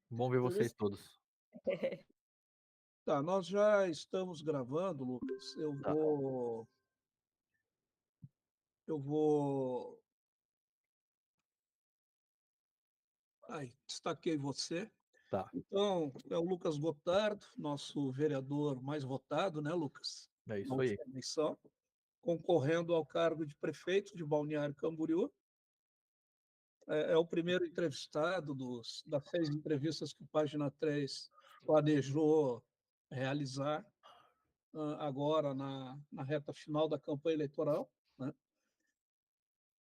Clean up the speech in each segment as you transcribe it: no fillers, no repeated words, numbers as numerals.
Bom ver Tudo vocês todos. Tá, nós já estamos gravando, Lucas. Tá, Eu vou. Ai, destaquei você. tá. Então, é o Lucas Gotardo, nosso vereador mais votado, né, Lucas? É Na isso aí. última eleição, concorrendo ao cargo de prefeito de Balneário Camboriú. É o primeiro entrevistado das 6 entrevistas que o Página 3 planejou realizar agora na reta final da campanha eleitoral, né?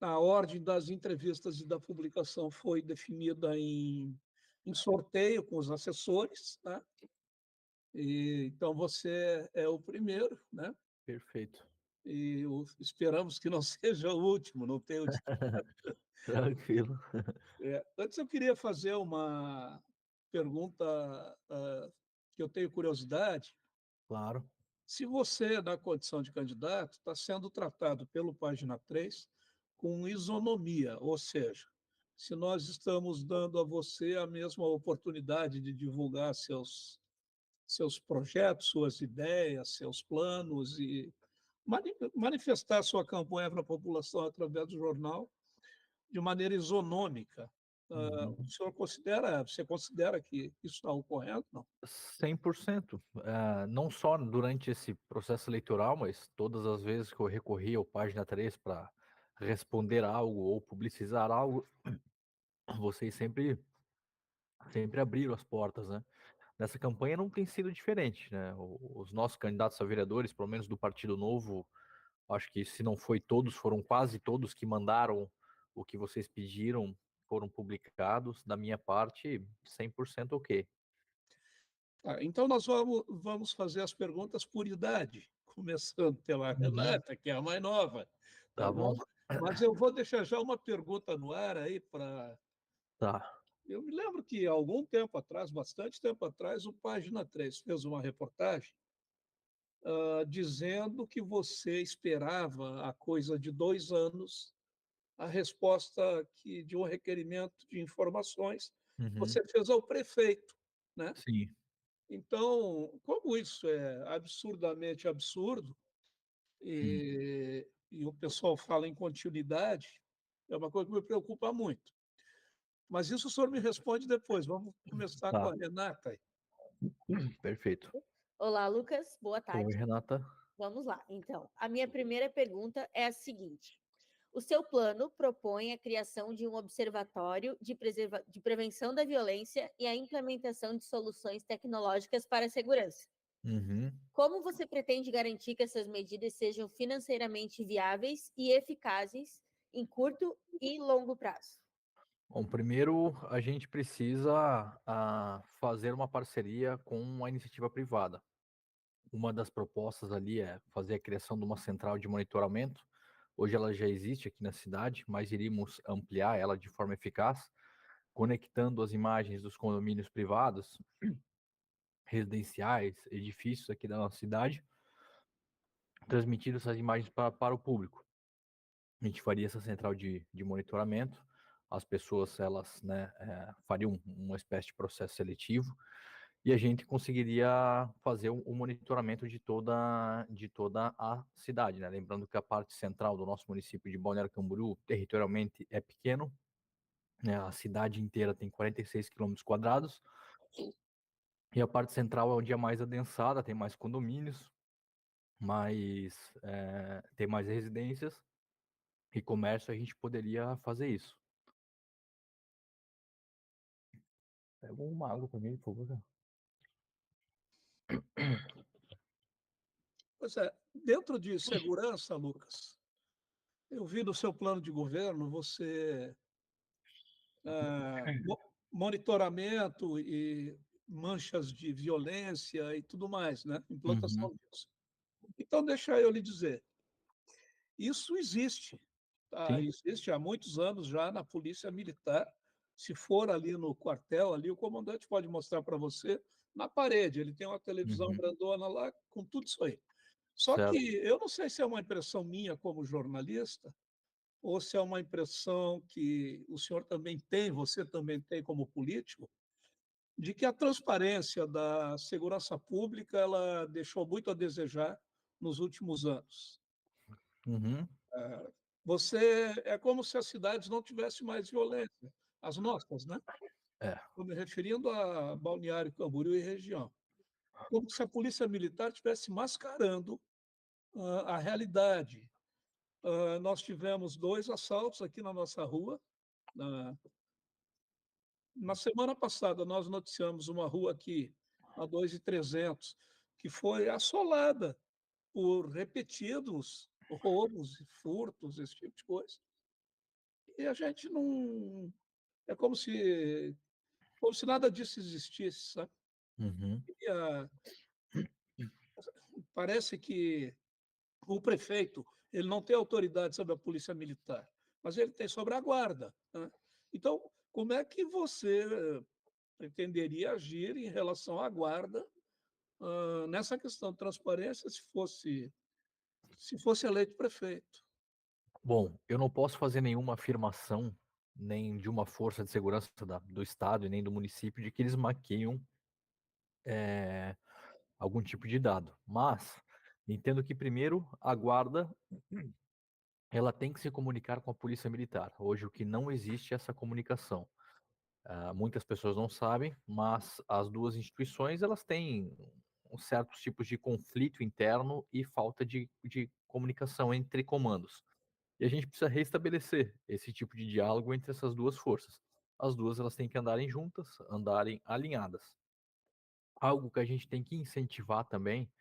A ordem das entrevistas e da publicação foi definida em sorteio com os assessores, né? Então você é o primeiro, né? Perfeito. Esperamos que não seja o último, não tenho. Tranquilo. Antes eu queria fazer uma pergunta que eu tenho curiosidade. Claro. Se você, na condição de candidato, está sendo tratado pelo Página 3 com isonomia, ou seja, se nós estamos dando a você a mesma oportunidade de divulgar seus projetos, suas ideias, seus planos e manifestar sua campanha para a população através do jornal de maneira isonômica. Uhum. Você considera que isso está ocorrendo? Não. 100%. Não só durante esse processo eleitoral, mas todas as vezes que eu recorri ao Página 3 para responder algo ou publicizar algo, vocês sempre abriram as portas, né? Nessa campanha não tem sido diferente, né? Os nossos candidatos a vereadores, pelo menos do Partido Novo, acho que se não foi todos, foram quase todos que mandaram o que vocês pediram, foram publicados. Da minha parte, 100% ok. Então, nós vamos fazer as perguntas por idade, começando pela Uhum. Renata, que é a mais nova, tá Tá bom? bom? Mas eu vou deixar já uma pergunta no ar aí para. Tá. Eu me lembro que há algum tempo atrás, bastante tempo atrás, o Página 3 fez uma reportagem dizendo que você esperava, há coisa de 2 anos, a resposta de um requerimento de informações que Uhum. você fez ao prefeito, né? Sim. Então, como isso é absurdamente absurdo, Hum. e o pessoal fala em continuidade, é uma coisa que me preocupa muito. Mas isso o senhor me responde depois. Vamos começar com Tá. a Renata aí. Perfeito. Olá, Lucas. Boa Oi, tarde. Renata. Vamos lá. Então, a minha primeira pergunta é a seguinte: o seu plano propõe a criação de um observatório de prevenção da violência e a implementação de soluções tecnológicas para a segurança. Uhum. Como você pretende garantir que essas medidas sejam financeiramente viáveis e eficazes em curto e longo prazo? Bom, primeiro a gente precisa fazer uma parceria com a iniciativa privada. Uma das propostas ali é fazer a criação de uma central de monitoramento. Hoje ela já existe aqui na cidade, mas iríamos ampliar ela de forma eficaz, conectando as imagens dos condomínios privados, residenciais, edifícios aqui da nossa cidade, transmitindo essas imagens para o público. A gente faria essa central de monitoramento, as pessoas elas, né, fariam uma espécie de processo seletivo e a gente conseguiria fazer o monitoramento de toda a cidade, né? Lembrando que a parte central do nosso município de Balneário Camboriú, territorialmente, é pequeno, né? A cidade inteira tem 46 quilômetros quadrados e a parte central é onde é mais adensada, tem mais condomínios, tem mais residências e comércio, a gente poderia fazer isso. Pega uma água para mim, por favor. Pois é, dentro de segurança, Lucas, eu vi no seu plano de governo você monitoramento e manchas de violência e tudo mais, né? Uhum, Implantação disso. Então, deixa eu lhe dizer, isso existe, tá? sim. Existe há muitos anos já na Polícia Militar. Se for ali no quartel, ali o comandante pode mostrar para você na parede. Ele tem uma televisão Uhum, grandona lá com tudo isso aí. Só certo. que eu não sei se é uma impressão minha como jornalista ou se é uma impressão que o senhor também tem, você também tem como político, de que a transparência da segurança pública ela deixou muito a desejar nos últimos anos. Uhum. É como se as cidades não tivessem mais violência, as nossas, né? É. Estou me referindo a Balneário Camboriú e região. Como se a polícia militar estivesse mascarando a realidade. Nós tivemos 2 assaltos aqui na nossa rua. Na semana passada, nós noticiamos uma rua aqui, na 2.300, que foi assolada por repetidos roubos e furtos, esse tipo de coisa. E a gente não. É como se nada disso existisse, sabe? Uhum. E, parece que o prefeito ele não tem autoridade sobre a polícia militar, mas ele tem sobre a guarda, né? Então, como é que você pretenderia agir em relação à guarda nessa questão de transparência se fosse eleito prefeito? Bom, eu não posso fazer nenhuma afirmação, nem de uma força de segurança do estado e nem do município, de que eles maqueiam eh, algum tipo de dado. Mas entendo que primeiro a guarda ela tem que se comunicar com a polícia militar. Hoje o que não existe é essa comunicação. Muitas pessoas não sabem, mas as duas instituições elas têm certos tipos de conflito interno e falta de comunicação entre comandos. E a gente precisa restabelecer esse tipo de diálogo entre essas duas forças. As duas elas têm que andarem juntas, andarem alinhadas. Algo que a gente tem que incentivar também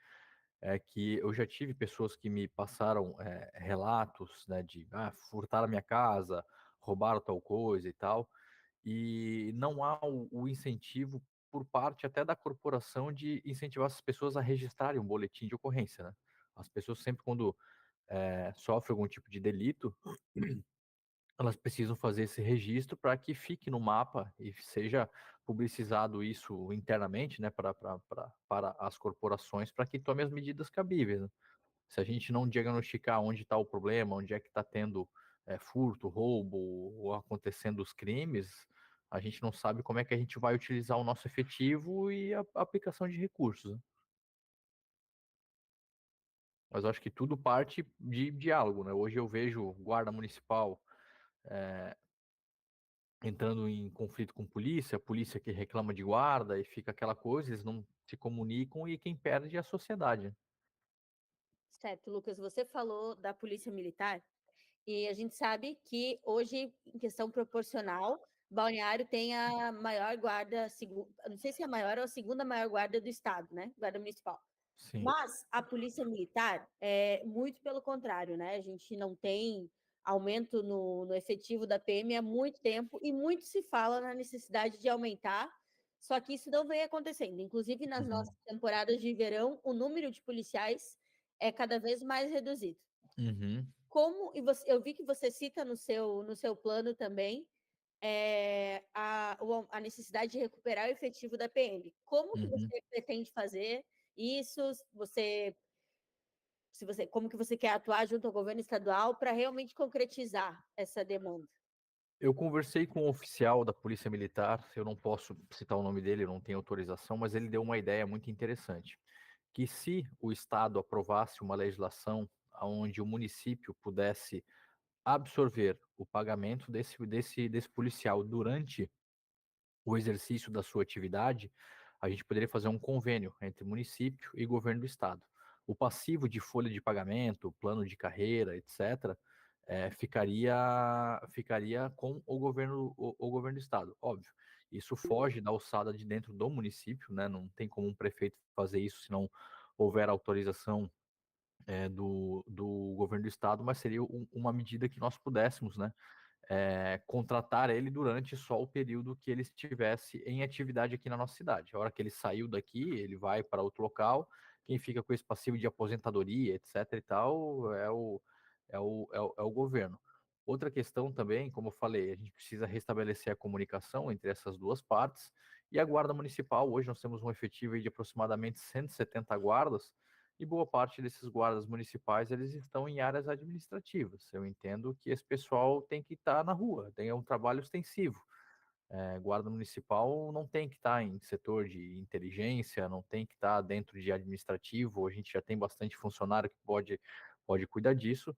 é que eu já tive pessoas que me passaram relatos, né, de furtaram a minha casa, roubaram tal coisa e tal, e não há o incentivo por parte até da corporação de incentivar essas pessoas a registrarem um boletim de ocorrência, né? As pessoas sempre quando sofrem algum tipo de delito, elas precisam fazer esse registro para que fique no mapa e seja publicizado isso internamente, né, para as corporações, para que tome as medidas cabíveis, né? Se a gente não diagnosticar onde está o problema, onde é que está tendo furto, roubo ou acontecendo os crimes, a gente não sabe como é que a gente vai utilizar o nosso efetivo e a aplicação de recursos, né? Mas eu acho que tudo parte de diálogo, né? Hoje eu vejo guarda municipal entrando em conflito com polícia, a polícia que reclama de guarda e fica aquela coisa, eles não se comunicam e quem perde é a sociedade. Certo, Lucas, você falou da polícia militar e a gente sabe que hoje, em questão proporcional, Balneário tem a maior guarda, não sei se é a maior ou a segunda maior guarda do estado, né? Guarda municipal. Sim. Mas a polícia militar é muito pelo contrário, né? A gente não tem aumento no efetivo da PM há muito tempo e muito se fala na necessidade de aumentar, só que isso não vem acontecendo. Inclusive, nas nossas temporadas de verão, o número de policiais é cada vez mais reduzido. Uhum. Eu vi que você cita no seu plano também a necessidade de recuperar o efetivo da PM. Como que você pretende fazer isso? Como que você quer atuar junto ao governo estadual para realmente concretizar essa demanda? Eu conversei com um oficial da Polícia Militar, eu não posso citar o nome dele, eu não tenho autorização, mas ele deu uma ideia muito interessante, que se o Estado aprovasse uma legislação onde o município pudesse absorver o pagamento desse policial durante o exercício da sua atividade, a gente poderia fazer um convênio entre município e governo do estado. O passivo de folha de pagamento, plano de carreira, etc., ficaria com o governo do estado, óbvio. Isso foge da alçada de dentro do município, né? Não tem como um prefeito fazer isso se não houver autorização do governo do estado, mas seria uma medida que nós pudéssemos, né, contratar ele durante só o período que ele estivesse em atividade aqui na nossa cidade. A hora que ele saiu daqui, ele vai para outro local, quem fica com esse passivo de aposentadoria, etc e tal, é o governo. Outra questão também, como eu falei, a gente precisa restabelecer a comunicação entre essas duas partes, e a Guarda Municipal, hoje nós temos um efetivo de aproximadamente 170 guardas, e boa parte desses guardas municipais eles estão em áreas administrativas. Eu entendo que esse pessoal tem que estar na rua, tem um trabalho extensivo. Guarda municipal não tem que estar em setor de inteligência, não tem que estar dentro de administrativo, a gente já tem bastante funcionário que pode cuidar disso,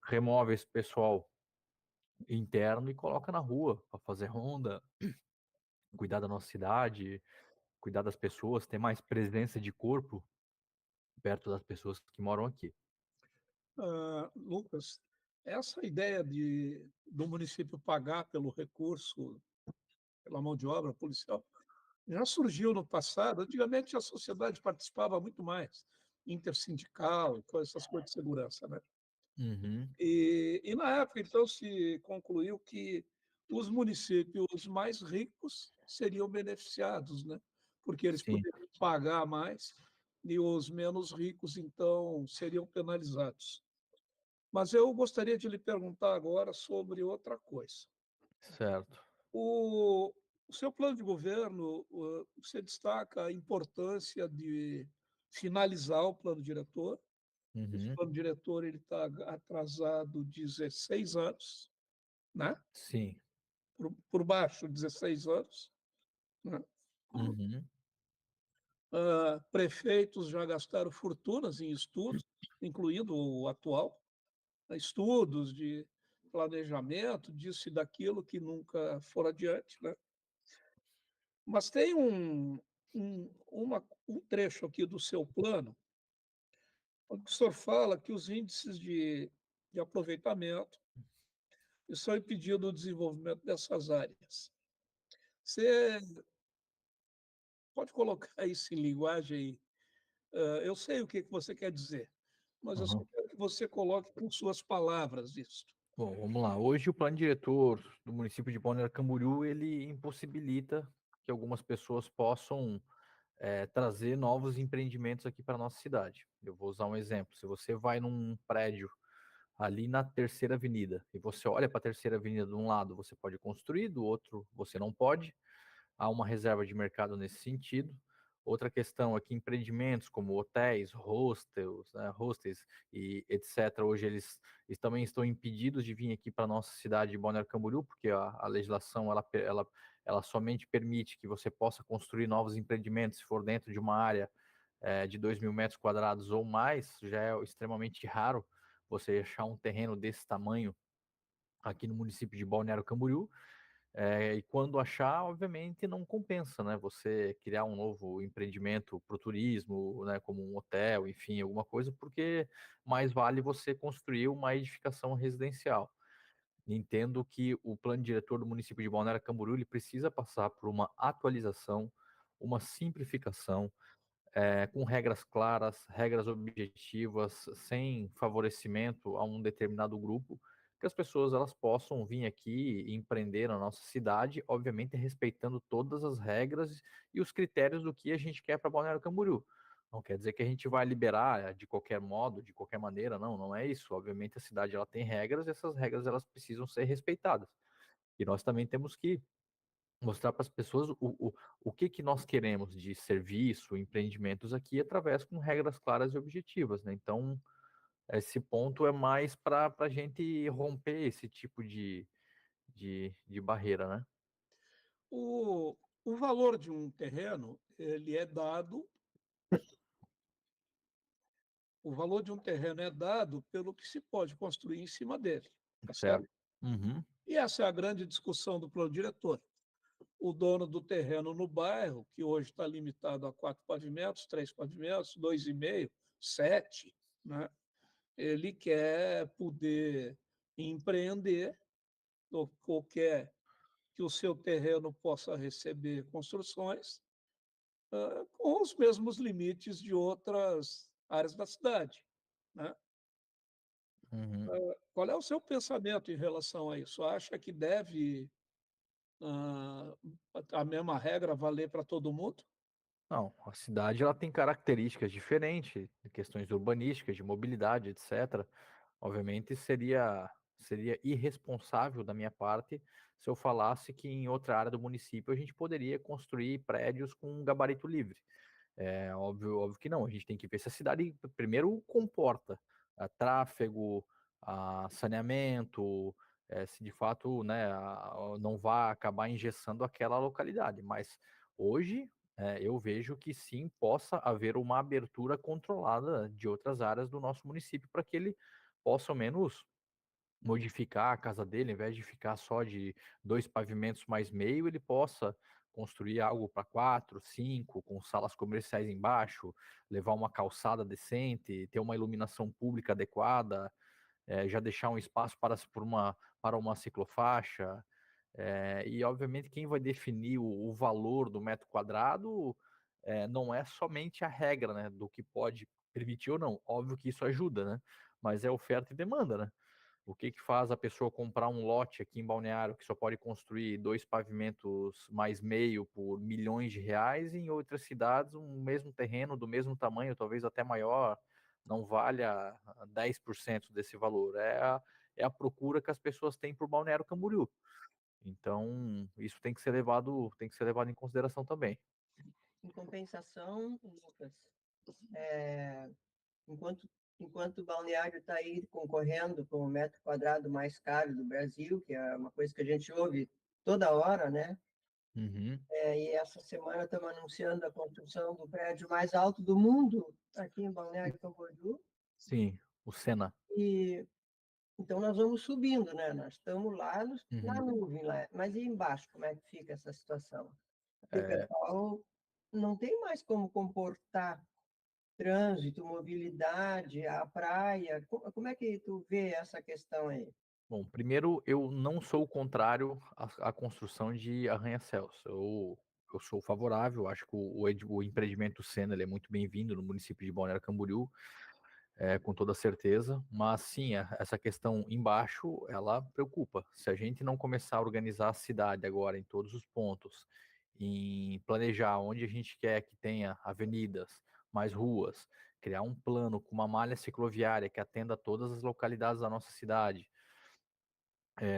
remove esse pessoal interno e coloca na rua para fazer ronda, cuidar da nossa cidade, cuidar das pessoas, ter mais presença de corpo perto das pessoas que moram aqui. Lucas, essa ideia do município pagar pelo recurso, pela mão de obra policial, já surgiu no passado. Antigamente, a sociedade participava muito mais, intersindical, com essas coisas de segurança, né? Uhum, E na época, então, se concluiu que os municípios mais ricos seriam beneficiados, né? Porque eles sim, poderiam pagar mais e os menos ricos, então, seriam penalizados. Mas eu gostaria de lhe perguntar agora sobre outra coisa. certo. O seu plano de governo, você destaca a importância de finalizar o plano diretor. Esse Uhum, plano diretor ele está atrasado 16 anos, né? sim. Por baixo, 16 anos. Né? Uhum, Prefeitos já gastaram fortunas em estudos, incluindo o atual, né? Estudos de planejamento, disso e daquilo, que nunca foram adiante. Né? Mas tem um trecho aqui do seu plano, onde o senhor fala que os índices de aproveitamento estão impedindo o desenvolvimento dessas áreas. Você pode colocar isso em linguagem. Eu sei o que você quer dizer, mas eu só uhum. quero que você coloque com suas palavras isso. Bom, vamos lá. Hoje o plano diretor do município de Balneário Camboriú, ele impossibilita que algumas pessoas possam trazer novos empreendimentos aqui para nossa cidade. Eu vou usar um exemplo. Se você vai num prédio ali na Terceira Avenida e você olha para a Terceira Avenida de um lado, você pode construir, do outro você não pode. Há uma reserva de mercado nesse sentido. Outra questão é que empreendimentos como hotéis, hostels, né, hostels e etc., hoje eles também estão impedidos de vir aqui para a nossa cidade de Balneário Camboriú, porque a legislação ela somente permite que você possa construir novos empreendimentos se for dentro de uma área de 2.000 metros quadrados ou mais. Já é extremamente raro você achar um terreno desse tamanho aqui no município de Balneário Camboriú. E quando achar, obviamente, não compensa, né? Você criar um novo empreendimento para o turismo, né? Como um hotel, enfim, alguma coisa, porque mais vale você construir uma edificação residencial. Entendo que o plano diretor do município de Balneário Camboriú ele precisa passar por uma atualização, uma simplificação, com regras claras, regras objetivas, sem favorecimento a um determinado grupo, que as pessoas elas possam vir aqui e empreender na nossa cidade, obviamente respeitando todas as regras e os critérios do que a gente quer para Balneário Camboriú. Não quer dizer que a gente vai liberar de qualquer modo, de qualquer maneira, não, não é isso. Obviamente a cidade ela tem regras e essas regras elas precisam ser respeitadas. E nós também temos que mostrar para as pessoas o que nós queremos de serviço, empreendimentos aqui, através com regras claras e objetivas, né? Então, esse ponto é mais para a gente romper esse tipo de barreira, né? O valor de um terreno, ele é dado, o valor de um terreno é dado pelo que se pode construir em cima dele, tá certo? Certo. Uhum, E essa é a grande discussão do plano diretor. O dono do terreno no bairro, que hoje está limitado a 4 pavimentos, 3 pavimentos, 2,5, 7, né? Ele quer poder empreender, ou quer que o seu terreno possa receber construções com os mesmos limites de outras áreas da cidade. Né? uhum. Qual é o seu pensamento em relação a isso? Acha que deve uh, a mesma regra valer para todo mundo? Não, a cidade ela tem características diferentes, questões urbanísticas, de mobilidade, etc. Obviamente seria irresponsável da minha parte se eu falasse que em outra área do município a gente poderia construir prédios com um gabarito livre. É óbvio que não. A gente tem que ver se a cidade primeiro comporta tráfego, saneamento, se de fato, né, não vai acabar engessando aquela localidade. Mas hoje eu vejo que sim possa haver uma abertura controlada de outras áreas do nosso município para que ele possa ao menos modificar a casa dele, ao invés de ficar só de 2 pavimentos mais meio, ele possa construir algo para 4, 5, com salas comerciais embaixo, levar uma calçada decente, ter uma iluminação pública adequada, já deixar um espaço para uma ciclofaixa. E obviamente quem vai definir o valor do metro quadrado não é somente a regra, né, do que pode permitir ou não. Óbvio que isso ajuda, né? Mas é oferta e demanda, né? O que que faz a pessoa comprar um lote aqui em Balneário que só pode construir 2 pavimentos mais meio por milhões de reais, e em outras cidades um mesmo terreno do mesmo tamanho, talvez até maior, não valha 10% desse valor. É a procura que as pessoas têm por Balneário Camboriú. Então, isso tem que ser levado em consideração também. Em compensação, Lucas, enquanto, enquanto o balneário está aí concorrendo com o metro quadrado mais caro do Brasil, que é uma coisa que a gente ouve toda hora, né? Uhum. E essa semana estamos anunciando a construção do prédio mais alto do mundo aqui em Balneário Camboriú. Sim, o Sena. E então nós vamos subindo, né? Nós estamos lá na Uhum. nuvem, lá. Mas e embaixo, como é que fica essa situação? Porque o É, pessoal não tem mais como comportar trânsito, mobilidade, a praia. Como é que tu vê essa questão aí? Bom, primeiro, eu não sou contrário à construção de arranha-céus. Eu sou favorável, acho que o empreendimento Sena ele é muito bem-vindo no município de Balneário Camboriú, com toda certeza. Mas sim, essa questão embaixo, ela preocupa. Se a gente não começar a organizar a cidade agora em todos os pontos, em planejar onde a gente quer que tenha avenidas, mais ruas, criar um plano com uma malha cicloviária que atenda a todas as localidades da nossa cidade,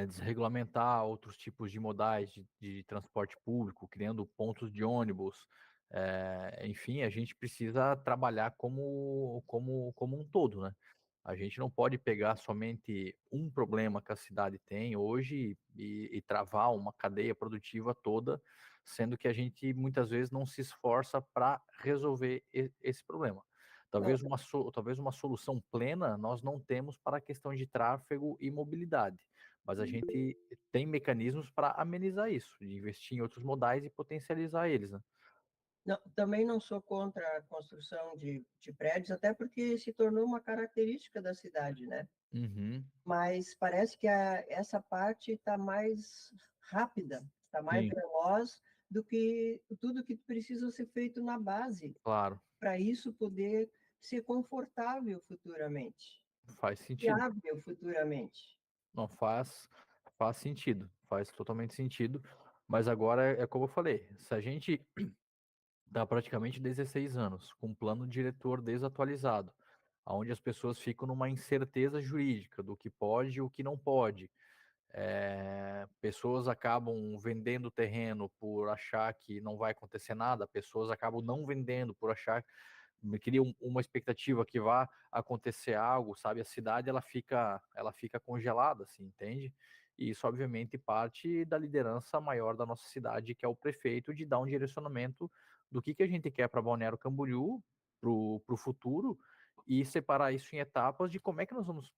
desregulamentar outros tipos de modais de transporte público, criando pontos de ônibus. Enfim, a gente precisa trabalhar como um todo, né? A gente não pode pegar somente um problema que a cidade tem hoje e travar uma cadeia produtiva toda, sendo que a gente muitas vezes não se esforça para resolver esse problema. Não, Talvez uma solução plena nós não temos para a questão de tráfego e mobilidade, mas a gente tem mecanismos para amenizar isso, de investir em outros modais e potencializar eles, né? não, também não sou contra a construção de prédios, até porque se tornou uma característica da cidade, né? Uhum, Mas parece que essa parte está mais rápida, está mais sim, veloz do que tudo que precisa ser feito na base, claro, para isso poder ser confortável futuramente, faz sentido. viável futuramente. Não faz sentido, faz totalmente sentido. Mas agora é como eu falei, se a gente dá praticamente 16 anos com um plano diretor desatualizado, onde as pessoas ficam numa incerteza jurídica do que pode e o que não pode. Pessoas acabam vendendo terreno por achar que não vai acontecer nada, pessoas acabam não vendendo por achar cria uma expectativa que vá acontecer algo, sabe? A cidade ela fica congelada, assim, entende? E isso obviamente parte da liderança maior da nossa cidade, que é o prefeito, de dar um direcionamento do que a gente quer para Balneário Camboriú pro futuro e separar isso em etapas de como é que nós vamos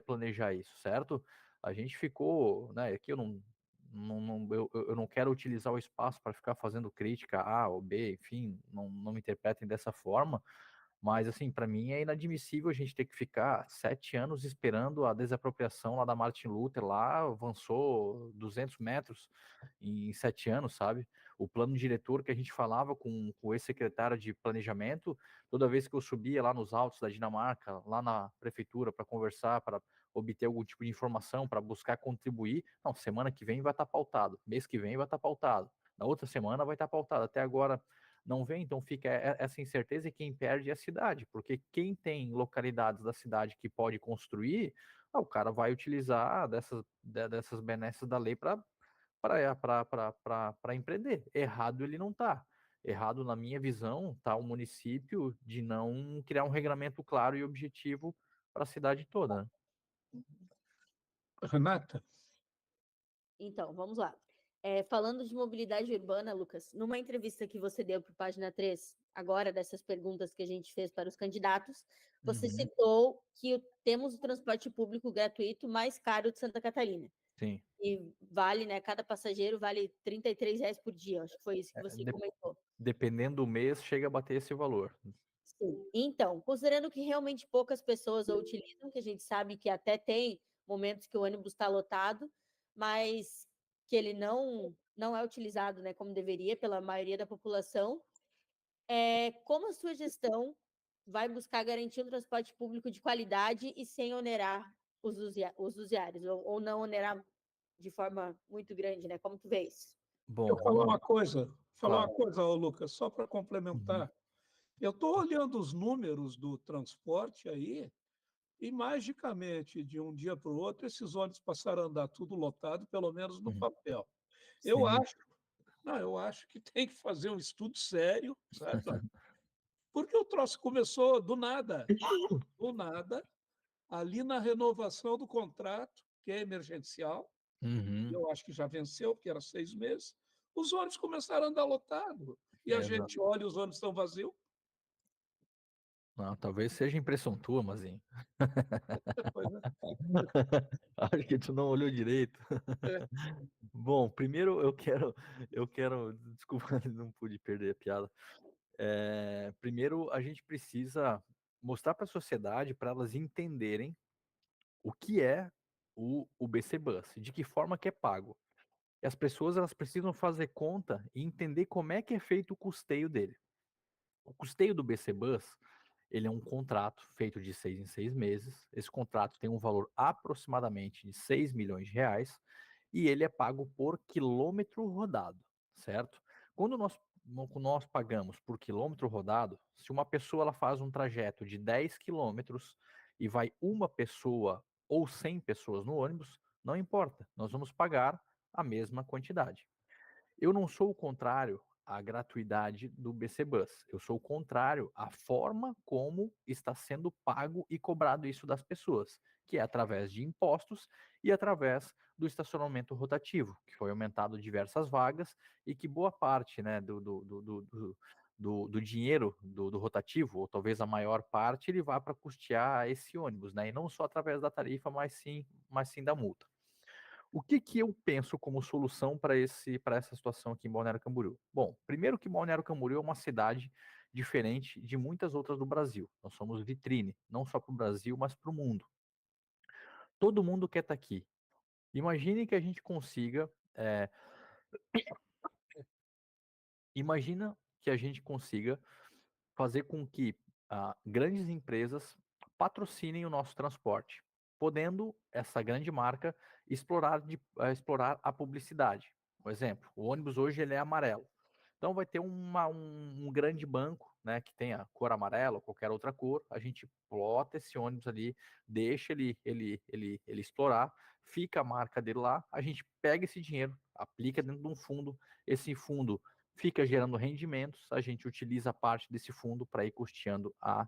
planejar isso, certo? A gente ficou, né? Aqui eu não quero utilizar o espaço para ficar fazendo crítica A ou B, enfim, não me interpretem dessa forma, mas assim, para mim é inadmissível a gente ter que ficar 7 anos esperando a desapropriação lá da Martin Luther, lá avançou 200 metros em 7 anos, sabe? O plano diretor que a gente falava com o ex-secretário de planejamento, toda vez que eu subia lá nos altos da Dinamarca, lá na prefeitura, para conversar, para obter algum tipo de informação, para buscar contribuir, não, semana que vem vai estar pautado, mês que vem vai estar pautado, na outra semana vai estar pautado, até agora não vem, então fica essa incerteza e quem perde é a cidade, porque quem tem localidades da cidade que pode construir, o cara vai utilizar dessas benesses da lei para empreender. Errado ele não está. Errado, na minha visão, está o município de não criar um regramento claro e objetivo para a cidade toda, né? Renata, Então, vamos lá. Falando de mobilidade urbana, Lucas, numa entrevista que você deu para o Página 3, agora dessas perguntas que a gente fez para os candidatos, você Uhum. citou que temos o transporte público gratuito mais caro de Santa Catarina. Sim. E vale, né? Cada passageiro vale R$ 33 por dia. Acho que foi isso que você comentou. Dependendo do mês, chega a bater esse valor. Sim. Então, considerando que realmente poucas pessoas o utilizam, que a gente sabe que até tem momentos que o ônibus está lotado, mas que ele não é utilizado, né, como deveria pela maioria da população, como a sua gestão vai buscar garantir um transporte público de qualidade e sem onerar os usuários, ou não onerar de forma muito grande, né? Como tu vê isso? Bom, Eu falar uma coisa, Claro. ô, Lucas, só para complementar. Eu estou olhando os números do transporte aí e, magicamente, de um dia para o outro, esses ônibus passaram a andar tudo lotado, pelo menos no papel. Eu Sim. acho, não, eu acho que tem que fazer um estudo sério, sabe? Porque o troço começou do nada, ali na renovação do contrato, que é emergencial, Uhum. eu acho que já venceu, porque era 6 meses, os ônibus começaram a andar lotado. E a Exato. gente olha, os ônibus estão vazios. Não, talvez seja impressão tua, Mazinho. Pois é. Acho que tu não olhou direito. É. Bom, primeiro eu quero, desculpa, não pude perder a piada. Primeiro a gente precisa mostrar para a sociedade, para elas entenderem o que é o BC Bus, de que forma que é pago. E as pessoas elas precisam fazer conta e entender como é que é feito o custeio dele. O custeio do BC Bus, ele é um contrato feito de 6 em 6 meses. Esse contrato tem um valor aproximadamente de 6 milhões de reais e ele é pago por quilômetro rodado, certo? Quando nós pagamos por quilômetro rodado, se uma pessoa ela faz um trajeto de 10 quilômetros e vai uma pessoa ou 100 pessoas no ônibus, não importa, nós vamos pagar a mesma quantidade. Eu não sou o contrário à gratuidade do BC Bus. Eu sou o contrário à forma como está sendo pago e cobrado isso das pessoas, que é através de impostos e através do estacionamento rotativo, que foi aumentado diversas vagas e que boa parte, né, do dinheiro do rotativo, ou talvez a maior parte, ele vá para custear esse ônibus, né? E não só através da tarifa, mas sim da multa. O que eu penso como solução para essa situação aqui em Balneário Camboriú? Bom, primeiro que Balneário Camboriú é uma cidade diferente de muitas outras do Brasil. Nós somos vitrine, não só para o Brasil, mas para o mundo. Todo mundo quer estar aqui. Imagine que a gente consiga, imagina que a gente consiga fazer com que grandes empresas patrocinem o nosso transporte, podendo essa grande marca explorar a publicidade. Por exemplo, o ônibus hoje ele é amarelo. Então vai ter um grande banco, né, que tenha cor amarela ou qualquer outra cor. A gente plota esse ônibus ali, deixa ele explorar, fica a marca dele lá. A gente pega esse dinheiro, aplica dentro de um fundo. Esse fundo fica gerando rendimentos, a gente utiliza parte desse fundo para ir custeando a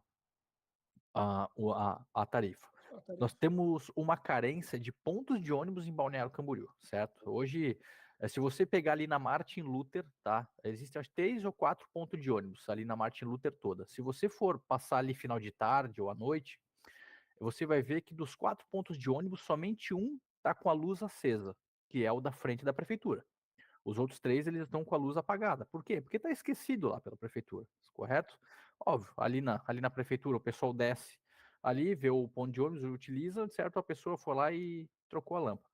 tarifa. Nós temos uma carência de pontos de ônibus em Balneário Camboriú, certo? Hoje, se você pegar ali na Martin Luther, tá? Existem acho 3 ou 4 pontos de ônibus ali na Martin Luther toda. Se você for passar ali final de tarde ou à noite, você vai ver que dos 4 pontos de ônibus, somente um está com a luz acesa, que é o da frente da prefeitura. Os outros 3, eles estão com a luz apagada. Por quê? Porque está esquecido lá pela prefeitura, correto? Óbvio, ali na prefeitura o pessoal desce ali, vê o ponto de ônibus, utiliza, certo? A pessoa foi lá e trocou a lâmpada.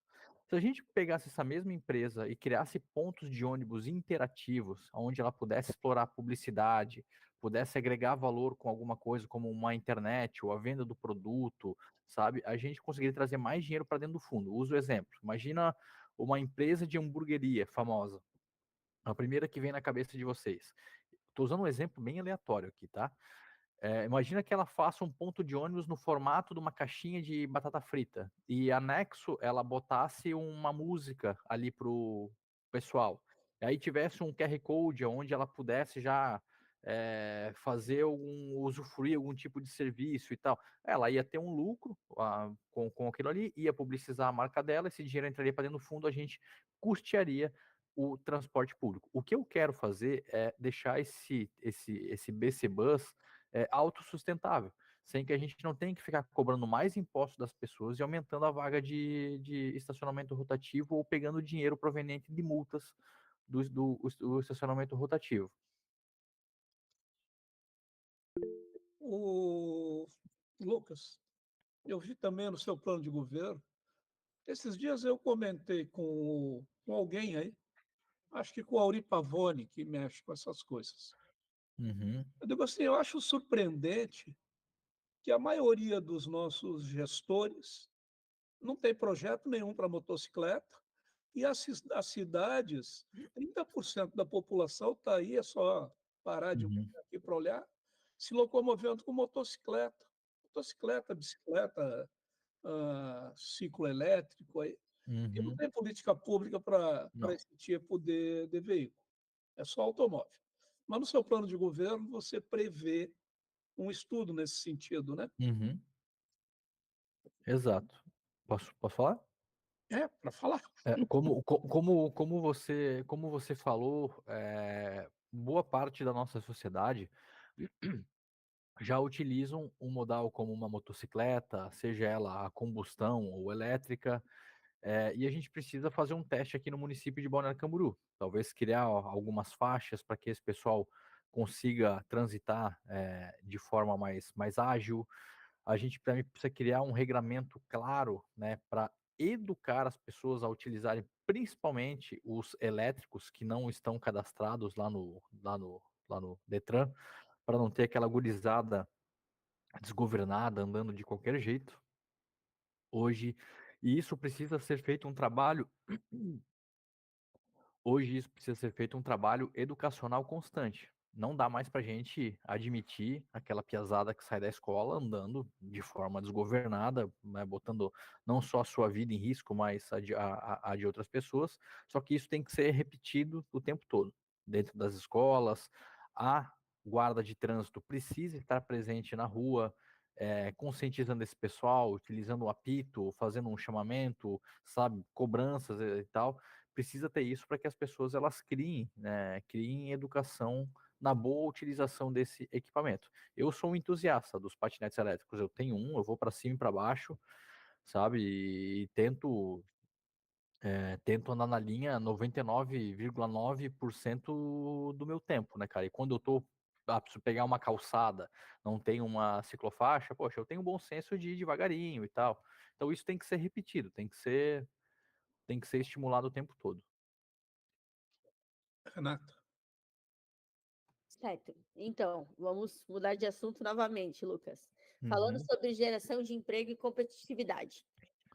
Se a gente pegasse essa mesma empresa e criasse pontos de ônibus interativos, onde ela pudesse explorar publicidade, pudesse agregar valor com alguma coisa, como uma internet ou a venda do produto, sabe? A gente conseguiria trazer mais dinheiro para dentro do fundo. Uso o exemplo. Imagina uma empresa de hamburgueria famosa. A primeira que vem na cabeça de vocês. Estou usando um exemplo bem aleatório aqui, tá? Imagina que ela faça um ponto de ônibus no formato de uma caixinha de batata frita e anexo ela botasse uma música ali pro pessoal. E aí tivesse um QR Code onde ela pudesse já fazer usufruir algum tipo de serviço e tal. Ela ia ter um lucro com aquilo ali, ia publicizar a marca dela, esse dinheiro entraria para dentro do fundo, a gente custearia o transporte público. O que eu quero fazer é deixar esse BC Bus autossustentável, sem que a gente não tenha que ficar cobrando mais impostos das pessoas e aumentando a vaga de estacionamento rotativo ou pegando dinheiro proveniente de multas do estacionamento rotativo. O Lucas, eu vi também no seu plano de governo. Esses dias eu comentei com alguém aí, acho que com o Auri Pavone, que mexe com essas coisas. Uhum, Eu digo assim, eu acho surpreendente que a maioria dos nossos gestores não tem projeto nenhum para motocicleta e as cidades, 30% da população está aí, é só parar de uhum, aqui para olhar, se locomovendo com motocicleta. Motocicleta, bicicleta, ciclo elétrico, aí. E não uhum. tem política pública para Não. esse tipo de veículo, é só automóvel. Mas no seu plano de governo você prevê um estudo nesse sentido, né? Uhum, exato. Posso falar? É, para falar. Como você falou, boa parte da nossa sociedade já utilizam um modal como uma motocicleta, seja ela a combustão ou elétrica, e a gente precisa fazer um teste aqui no município de Balneário Camboriú. Talvez criar algumas faixas para que esse pessoal consiga transitar de forma mais ágil. A gente também precisa criar um regramento claro, né, para educar as pessoas a utilizarem principalmente os elétricos que não estão cadastrados lá no Detran, para não ter aquela gurizada desgovernada andando de qualquer jeito hoje. E isso precisa ser feito um trabalho Hoje isso precisa ser feito um trabalho educacional constante. Não dá mais para a gente admitir aquela piazada que sai da escola andando de forma desgovernada, né, botando não só a sua vida em risco, mas a de outras pessoas. Só que isso tem que ser repetido o tempo todo. Dentro das escolas, a guarda de trânsito precisa estar presente na rua, conscientizando esse pessoal, utilizando o apito, fazendo um chamamento, sabe, cobranças e tal. Precisa ter isso para que as pessoas elas criem, né, criem educação na boa utilização desse equipamento. Eu sou um entusiasta dos patinetes elétricos, eu tenho um, eu vou para cima e para baixo, sabe, e tento andar na linha 99,9% do meu tempo, né, cara? E quando eu tô preciso pegar uma calçada, não tem uma ciclofaixa, poxa, eu tenho bom senso de ir devagarinho e tal. Então isso tem que ser repetido, tem que ser estimulado o tempo todo. Renato. Certo. Então, vamos mudar de assunto novamente, Lucas. Falando Uhum, sobre geração de emprego e competitividade.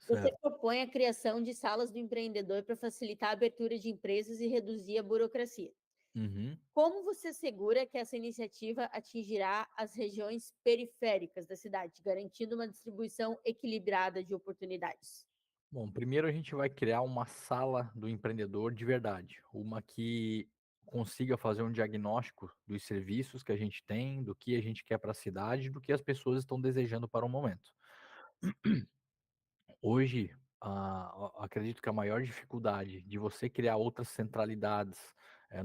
Você certo. propõe a criação de salas do empreendedor para facilitar a abertura de empresas e reduzir a burocracia. Uhum. Como você assegura que essa iniciativa atingirá as regiões periféricas da cidade, garantindo uma distribuição equilibrada de oportunidades? Bom, primeiro a gente vai criar uma sala do empreendedor de verdade, uma que consiga fazer um diagnóstico dos serviços que a gente tem, do que a gente quer para a cidade, do que as pessoas estão desejando para o momento. Hoje, acredito que a maior dificuldade de você criar outras centralidades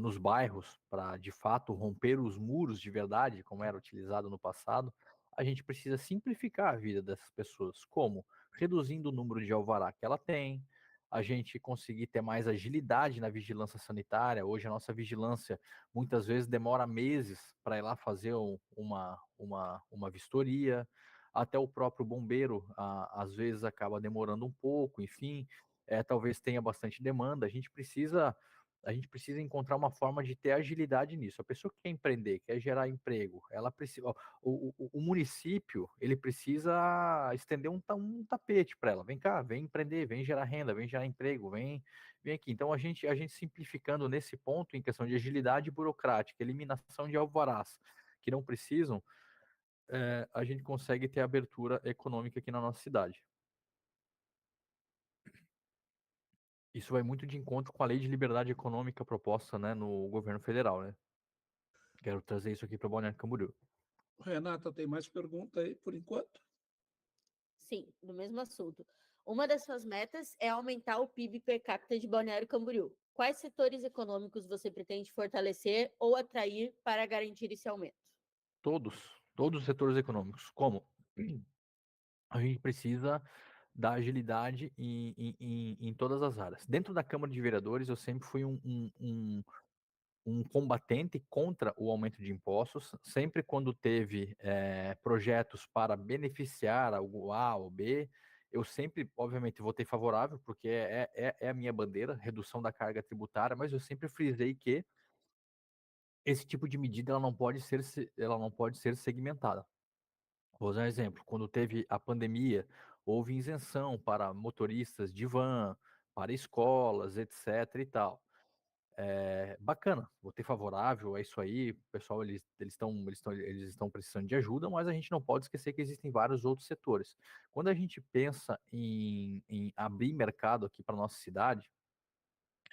nos bairros para, de fato, romper os muros de verdade, como era utilizado no passado, a gente precisa simplificar a vida dessas pessoas. Como? Reduzindo o número de alvará que ela tem, a gente conseguir ter mais agilidade na vigilância sanitária. Hoje, a nossa vigilância muitas vezes demora meses para ir lá fazer uma vistoria, até o próprio bombeiro às vezes acaba demorando um pouco, enfim, talvez tenha bastante demanda. A gente precisa encontrar uma forma de ter agilidade nisso. A pessoa que quer empreender, quer gerar emprego, ela precisa, o município ele precisa estender um tapete para ela. Vem cá, vem empreender, vem gerar renda, vem gerar emprego, vem aqui. Então a gente simplificando nesse ponto em questão de agilidade burocrática, eliminação de alvarás que não precisam, a gente consegue ter abertura econômica aqui na nossa cidade. Isso vai muito de encontro com a lei de liberdade econômica proposta, né, no governo federal, né? quero trazer isso aqui para Balneário Camboriú. Renata, tem mais pergunta aí por enquanto? Sim, do mesmo assunto. Uma das suas metas é aumentar o PIB per capita de Balneário Camboriú. Quais setores econômicos você pretende fortalecer ou atrair para garantir esse aumento? Todos os setores econômicos. Como? A gente precisa da agilidade em todas as áreas. Dentro da Câmara de Vereadores, eu sempre fui um combatente contra o aumento de impostos. Sempre quando teve projetos para beneficiar algo A ou B, eu sempre, obviamente, votei favorável, porque é a minha bandeira, redução da carga tributária, mas eu sempre frisei que esse tipo de medida ela não pode ser segmentada. Vou usar um exemplo. Quando teve a pandemia, houve isenção para motoristas de van, para escolas, etc. e tal. Bacana, votei favorável, é isso aí. O pessoal eles estão precisando de ajuda, mas a gente não pode esquecer que existem vários outros setores. Quando a gente pensa em abrir mercado aqui para nossa cidade,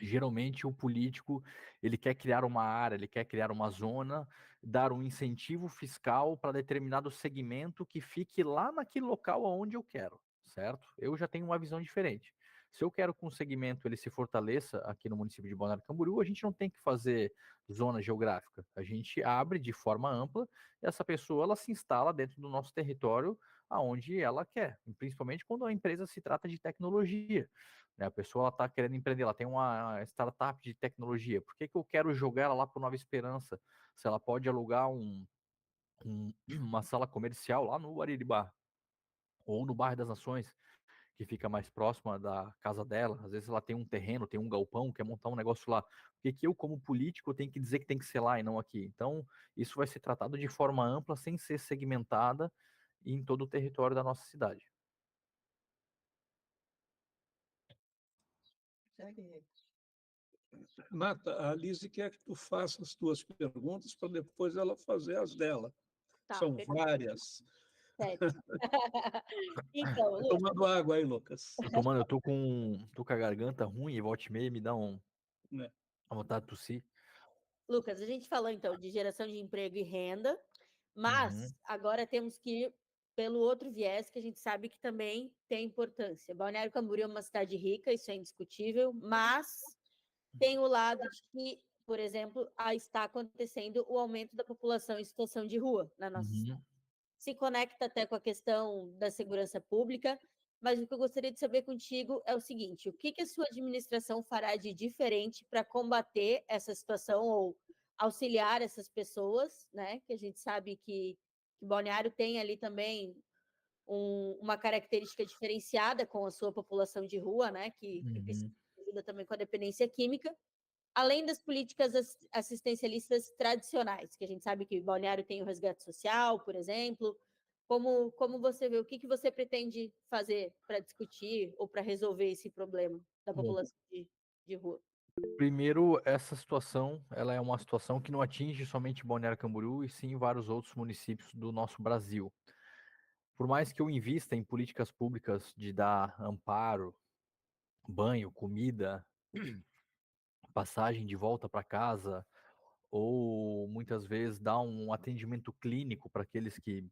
geralmente o político ele quer criar uma área, ele quer criar uma zona, dar um incentivo fiscal para determinado segmento que fique lá naquele local onde eu quero, certo? Eu já tenho uma visão diferente. Se eu quero que um segmento ele se fortaleça aqui no município de Balneário Camboriú, a gente não tem que fazer zona geográfica. A gente abre de forma ampla e essa pessoa ela se instala dentro do nosso território aonde ela quer, principalmente quando a empresa se trata de tecnologia, né? A pessoa está querendo empreender, ela tem uma startup de tecnologia. Por que eu quero jogar ela lá para Nova Esperança? Se ela pode alugar uma sala comercial lá no Ariribá ou no Bairro das Nações, que fica mais próxima da casa dela. Às vezes ela tem um terreno, tem um galpão, quer montar um negócio lá. Por que eu, como político, tenho que dizer que tem que ser lá e não aqui? Então, isso vai ser tratado de forma ampla, sem ser segmentada em todo o território da nossa cidade. Segue. Renata, a Lise quer que tu faça as tuas perguntas para depois ela fazer as dela. Tá, São perfeito. várias. Então, Vai Lucas, tomando água aí, Lucas. Eu tô com a garganta ruim e volta e meia me dá Né? a vontade de tossir. Lucas, a gente falou então de geração de emprego e renda, mas Uhum. agora temos que ir pelo outro viés que a gente sabe que também tem importância. Balneário Camboriú é uma cidade rica, isso é indiscutível, mas tem o lado de que, por exemplo, está acontecendo o aumento da população em situação de rua na nossa cidade. Uhum. Se conecta até com a questão da segurança pública, mas o que eu gostaria de saber contigo é o seguinte: o que a sua administração fará de diferente para combater essa situação ou auxiliar essas pessoas, né? Que a gente sabe que Balneário tem ali também uma característica diferenciada com a sua população de rua, né? Que precisa Uhum. de ajuda também com a dependência química, além das políticas assistencialistas tradicionais, que a gente sabe que Balneário tem o resgate social, por exemplo. Como você vê, o que você pretende fazer para discutir ou para resolver esse problema da Bom, população de rua? primeiro, essa situação, ela é uma situação que não atinge somente Balneário Camboriú e sim vários outros municípios do nosso Brasil. Por mais que eu invista em políticas públicas de dar amparo, banho, comida, passagem de volta para casa, ou muitas vezes dar um atendimento clínico para aqueles que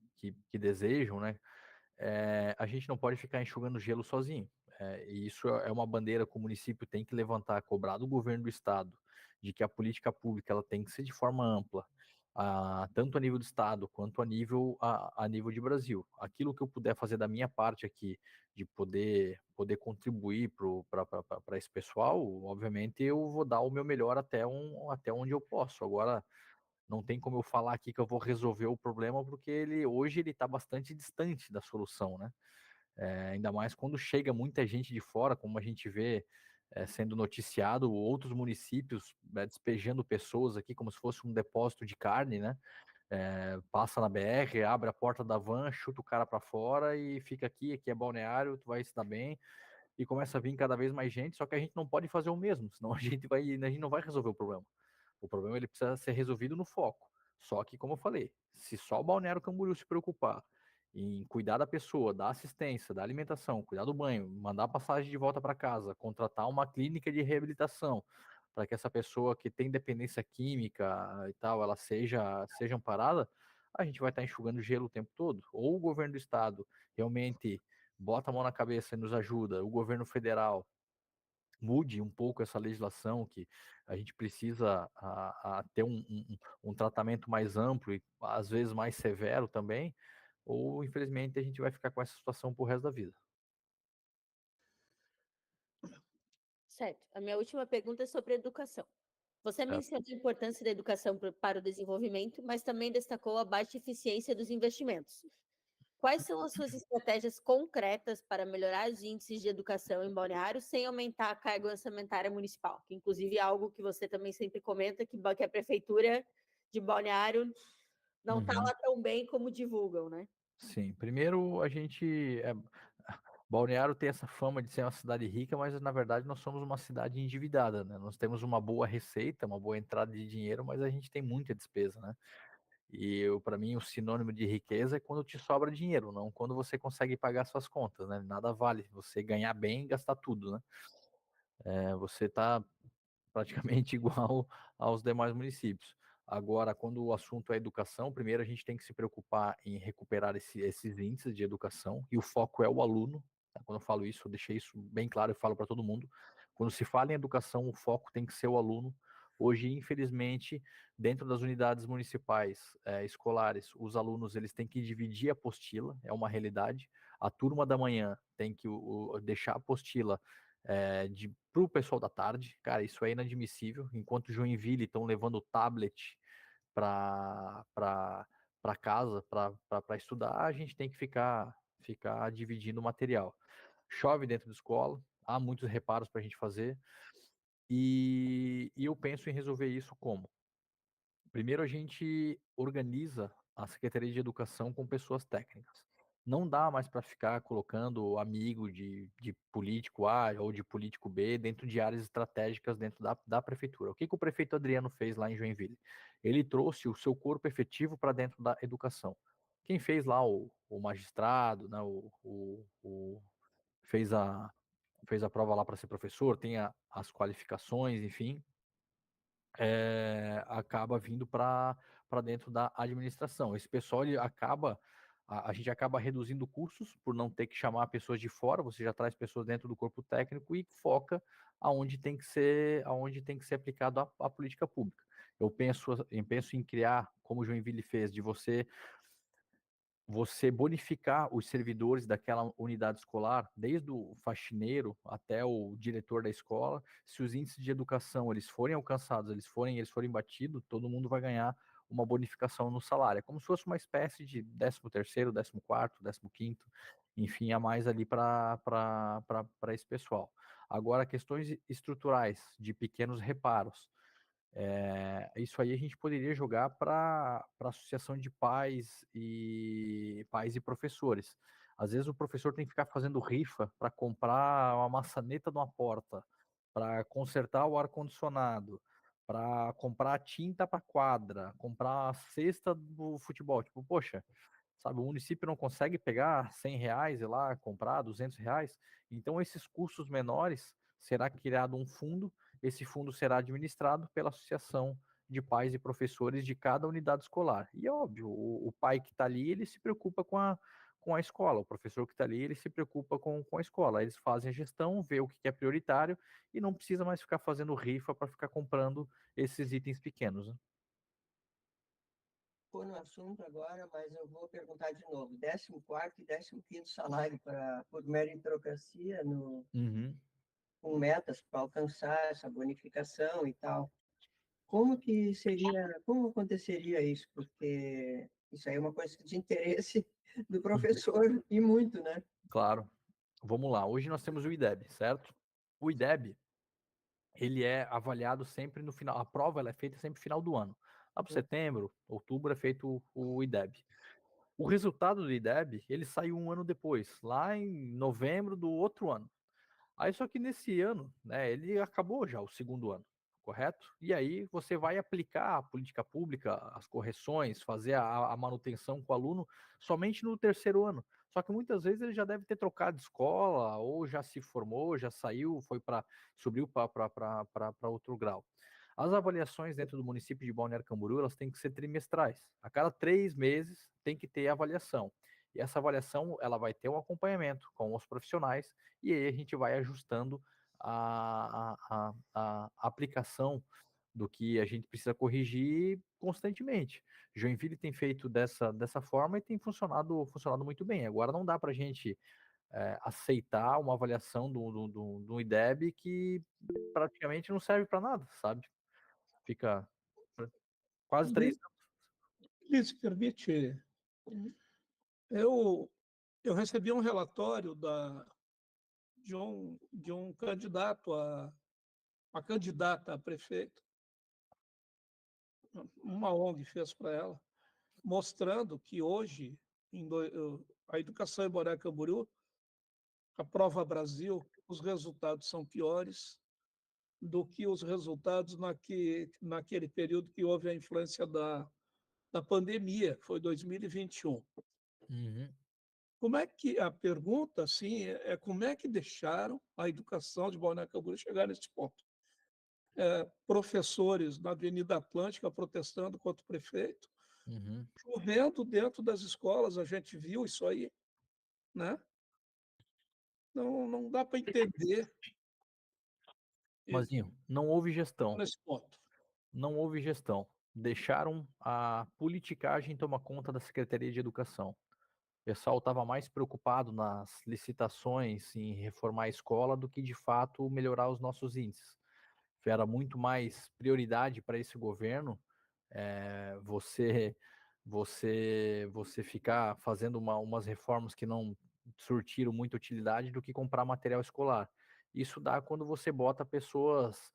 desejam, né? A gente não pode ficar enxugando gelo sozinho. E isso é uma bandeira que o município tem que levantar, cobrar do governo do estado, de que a política pública ela tem que ser de forma ampla, tanto a nível do estado quanto a nível de Brasil. Aquilo que eu puder fazer da minha parte aqui, de poder contribuir para esse pessoal, obviamente eu vou dar o meu melhor até onde eu posso. Agora, não tem como eu falar aqui que eu vou resolver o problema, porque hoje ele está bastante distante da solução, né? Ainda mais quando chega muita gente de fora, como a gente vê sendo noticiado, outros municípios despejando pessoas aqui como se fosse um depósito de carne, né? Passa na BR, abre a porta da van, chuta o cara para fora e fica aqui é balneário, tu vai se dar bem, e começa a vir cada vez mais gente, só que a gente não pode fazer o mesmo, senão a gente não vai resolver o problema. O problema ele precisa ser resolvido no foco. Só que, como eu falei, se só o Balneário Camboriú se preocupar em cuidar da pessoa, da assistência, da alimentação, cuidar do banho, mandar a passagem de volta para casa, contratar uma clínica de reabilitação, para que essa pessoa que tem dependência química e tal, ela seja amparada, a gente vai estar enxugando gelo o tempo todo. Ou o governo do estado realmente bota a mão na cabeça e nos ajuda, o governo federal mude um pouco essa legislação, que a gente precisa ter um tratamento mais amplo e às vezes mais severo também, ou infelizmente a gente vai ficar com essa situação pro resto da vida. Certo. A minha última pergunta é sobre educação. Você mencionou a importância da educação para o desenvolvimento, mas também destacou a baixa eficiência dos investimentos. Quais são as suas estratégias concretas para melhorar os índices de educação em Balneário sem aumentar a carga orçamentária municipal? Que, inclusive, é algo que você também sempre comenta, que a prefeitura de Balneário não está lá tão bem como divulgam, né? Sim, primeiro a gente. Balneário tem essa fama de ser uma cidade rica, mas na verdade nós somos uma cidade endividada, né? Nós temos uma boa receita, uma boa entrada de dinheiro, mas a gente tem muita despesa, né? E para mim o sinônimo de riqueza é quando te sobra dinheiro, não quando você consegue pagar suas contas, né? Nada vale você ganhar bem e gastar tudo, né? Você está praticamente igual aos demais municípios. Agora, quando o assunto é educação, primeiro a gente tem que se preocupar em recuperar esses índices de educação, e o foco é o aluno. Tá? Quando eu falo isso, eu deixei isso bem claro e falo para todo mundo. Quando se fala em educação, o foco tem que ser o aluno. Hoje, infelizmente, dentro das unidades municipais escolares, os alunos eles têm que dividir a apostila, é uma realidade. A turma da manhã tem que deixar a apostila para o pessoal da tarde. Cara, isso é inadmissível. Enquanto Joinville estão levando o tablet para casa para estudar, a gente tem que ficar dividindo o material. Chove dentro da escola, há muitos reparos para a gente fazer, e eu penso em resolver isso como? Primeiro, a gente organiza a Secretaria de Educação com pessoas técnicas. Não dá mais para ficar colocando amigo de político A ou de político B dentro de áreas estratégicas dentro da prefeitura. O que o prefeito Adriano fez lá em Joinville? Ele trouxe o seu corpo efetivo para dentro da educação. Quem fez lá o magistrado, né, fez a prova lá para ser professor, tem as qualificações, enfim, acaba vindo para dentro da administração. Esse pessoal ele acaba, a gente acaba reduzindo custos por não ter que chamar pessoas de fora, você já traz pessoas dentro do corpo técnico e foca aonde tem que ser aplicado a política pública. Eu penso em criar, como o Joinville fez, de você bonificar os servidores daquela unidade escolar, desde o faxineiro até o diretor da escola. Se os índices de educação eles forem alcançados, eles forem batidos, todo mundo vai ganhar uma bonificação no salário. É como se fosse uma espécie de 13º, 14º, 15º, enfim, a mais ali para esse pessoal. Agora, questões estruturais de pequenos reparos, isso aí a gente poderia jogar para a associação de pais e professores. Às vezes o professor tem que ficar fazendo rifa para comprar uma maçaneta de uma porta, para consertar o ar-condicionado, para comprar tinta para quadra, comprar a cesta do futebol. Tipo, poxa, sabe, o município não consegue pegar R$ 100 e lá comprar R$ 200. Então esses custos menores, será criado um fundo. Esse fundo será administrado pela associação de pais e professores de cada unidade escolar. E é óbvio, o pai que está ali, ele se preocupa com a escola, o professor que está ali, ele se preocupa com a escola. Eles fazem a gestão, vê o que é prioritário e não precisa mais ficar fazendo rifa para ficar comprando esses itens pequenos, né? Estou no assunto agora, mas eu vou perguntar de novo. 14º e 15º salário por meritocracia Uhum. com metas para alcançar essa bonificação e tal. Como aconteceria isso? Porque isso aí é uma coisa de interesse do professor e muito, né? Claro. Vamos lá. Hoje nós temos o IDEB, certo? O IDEB, ele é avaliado sempre no final. A prova ela é feita sempre no final do ano. Lá para setembro, outubro é feito o IDEB. O resultado do IDEB, ele saiu um ano depois, lá em novembro do outro ano. Aí só que nesse ano, né, ele acabou já o segundo ano, correto? E aí você vai aplicar a política pública, as correções, fazer a manutenção com o aluno somente no terceiro ano. Só que muitas vezes ele já deve ter trocado de escola, ou já se formou, já saiu, subiu para outro grau. As avaliações dentro do município de Balneário Camboriú, elas têm que ser trimestrais. A cada 3 meses tem que ter avaliação. E essa avaliação, ela vai ter um acompanhamento com os profissionais, e aí a gente vai ajustando a aplicação do que a gente precisa corrigir constantemente. Joinville tem feito dessa forma e tem funcionado muito bem. Agora não dá para a gente aceitar uma avaliação do IDEB que praticamente não serve para nada, sabe? Fica quase 3 anos. Ele se permite. Eu recebi um relatório de um candidato uma candidata a prefeito, uma ONG fez para ela, mostrando que hoje a educação em Balneário Camboriú, a Prova Brasil, os resultados são piores do que os resultados naquele período que houve a influência da pandemia, que foi 2021. Uhum. Como é que a pergunta assim é como é que deixaram a educação de Balneário Camboriú chegar nesse ponto? Professores na Avenida Atlântica protestando contra o prefeito, Uhum. chovendo dentro das escolas, a gente viu isso aí, né? Não dá para entender Mazinho, não houve gestão. nesse ponto. Não houve gestão. Deixaram a politicagem tomar conta da Secretaria de Educação. O pessoal estava mais preocupado nas licitações, em reformar a escola, do que de fato melhorar os nossos índices. Era muito mais prioridade para esse governo você ficar fazendo umas reformas que não surtiram muita utilidade do que comprar material escolar. Isso dá quando você bota pessoas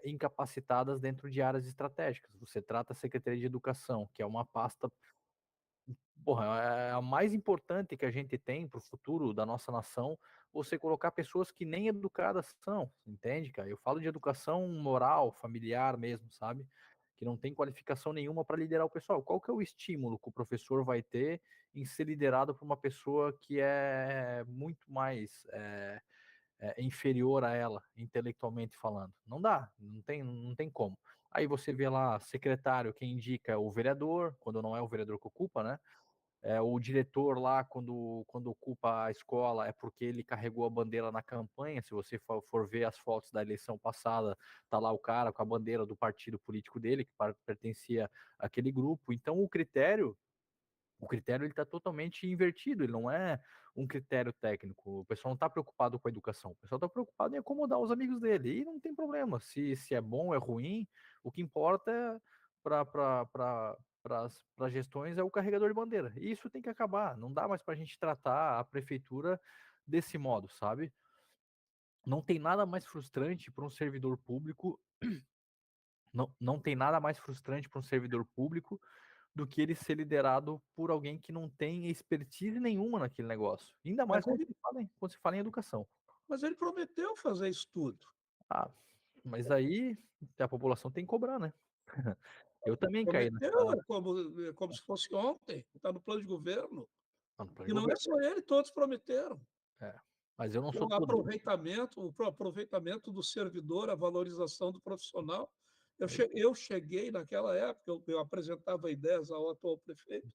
incapacitadas dentro de áreas estratégicas. Você trata a Secretaria de Educação, que é uma pasta, porra, é a mais importante que a gente tem para o futuro da nossa nação, você colocar pessoas que nem educadas são, entende, cara? Eu falo de educação moral, familiar mesmo, sabe? Que não tem qualificação nenhuma para liderar o pessoal. Qual que é o estímulo que o professor vai ter em ser liderado por uma pessoa que é muito mais inferior a ela, intelectualmente falando? Não dá, não tem como. Aí você vê lá, secretário, quem indica é o vereador, quando não é o vereador que ocupa, né? O diretor lá, quando ocupa a escola, é porque ele carregou a bandeira na campanha. Se você for ver as fotos da eleição passada, tá lá o cara com a bandeira do partido político dele, que pertencia àquele grupo. Então, o critério ele está totalmente invertido, ele não é um critério técnico. O pessoal não está preocupado com a educação, o pessoal está preocupado em acomodar os amigos dele. E não tem problema, se é bom ou é ruim, o que importa para as gestões é o carregador de bandeira. E isso tem que acabar, não dá mais para a gente tratar a prefeitura desse modo, sabe? Não tem nada mais frustrante para um servidor público, não tem nada mais frustrante para um servidor público do que ele ser liderado por alguém que não tem expertise nenhuma naquele negócio. Ainda mais quando se fala em educação. Mas ele prometeu fazer isso tudo. Ah, mas aí a população tem que cobrar, né? Eu também caí Prometeu, nessa. como se fosse ontem, está no plano de governo. Ah, no plano E de não é governo. só ele, todos prometeram. Mas eu não sou O todo. aproveitamento do servidor, a valorização do profissional. É Eu cheguei naquela época, eu apresentava ideias ao atual prefeito,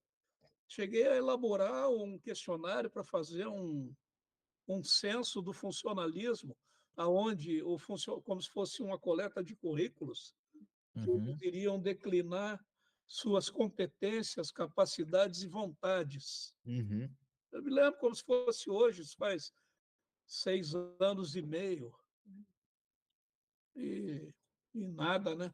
cheguei a elaborar um questionário para fazer um censo do funcionalismo, aonde como se fosse uma coleta de currículos, que Uhum, eles iriam declinar suas competências, capacidades e vontades. uhum. Eu me lembro como se fosse hoje, isso faz 6 anos e meio, e, e nada, né?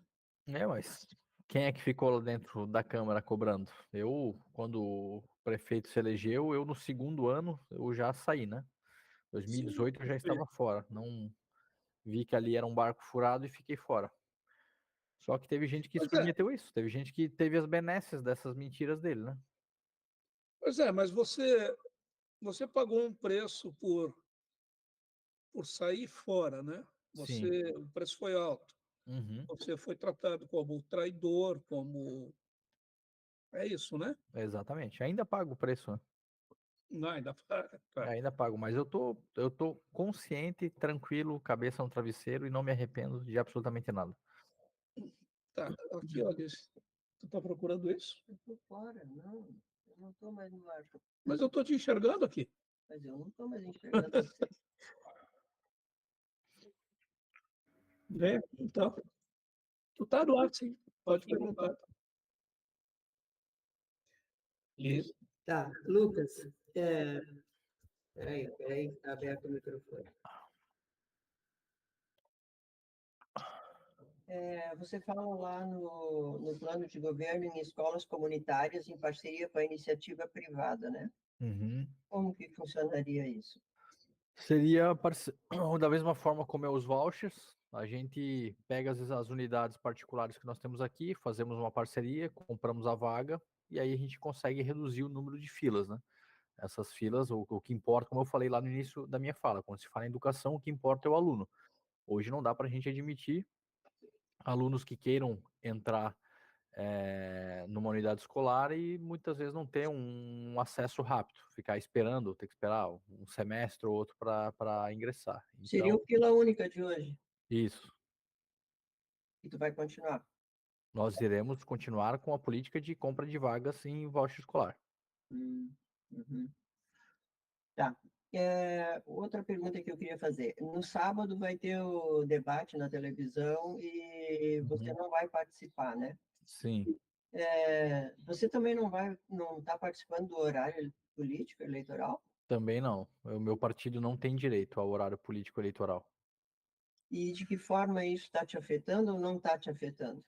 Mas quem é que ficou lá dentro da Câmara cobrando? Eu, quando o prefeito se elegeu, eu no segundo ano eu já saí, né? Sim, 2018 eu já estava fora. Não vi que ali era um barco furado e fiquei fora. Só que teve gente que se submeteu a isso. Teve gente que teve as benesses dessas mentiras dele, né? mas você pagou um preço por sair fora, né? Sim. O preço foi alto. Uhum. Você foi tratado como traidor, como é isso, né? Exatamente. Ainda paga o preço, né? Não, ainda paga. Tá. Ainda pago, mas eu tô consciente, tranquilo, cabeça no travesseiro e não me arrependo de absolutamente nada. Tá, aqui, olha, tu tá procurando isso? Eu estou fora, não. Eu não estou mais no ar. Mas eu tô te enxergando aqui. Mas eu não estou mais enxergando você. Vem aqui, então. Tu tá no ar, sim. Pode perguntar. Isso. Tá, Lucas, peraí, está aberto o microfone. Você fala lá no plano de governo em escolas comunitárias em parceria com a iniciativa privada, né? Uhum. Como que funcionaria isso? Seria da mesma forma como é os vouchers, a gente pega às vezes as unidades particulares que nós temos aqui, fazemos uma parceria, compramos a vaga e aí a gente consegue reduzir o número de filas, né? Essas filas, o que importa, como eu falei lá no início da minha fala, quando se fala em educação, o que importa é o aluno. Hoje não dá para a gente admitir alunos que queiram entrar numa unidade escolar e muitas vezes não ter um acesso rápido, ficar esperando, ter que esperar um semestre ou outro para ingressar. Seria Então, o Pila Única de hoje, isso. e tu vai continuar. Nós iremos continuar com a política de compra de vagas em voucher escolar. Uhum. Tá. Outra pergunta que eu queria fazer. No sábado vai ter o debate na televisão e você Uhum. não vai participar, né? Sim, Você também não está participando do horário político eleitoral? também não. O meu partido não tem direito ao horário político eleitoral. E de que forma isso está te afetando ou não está te afetando?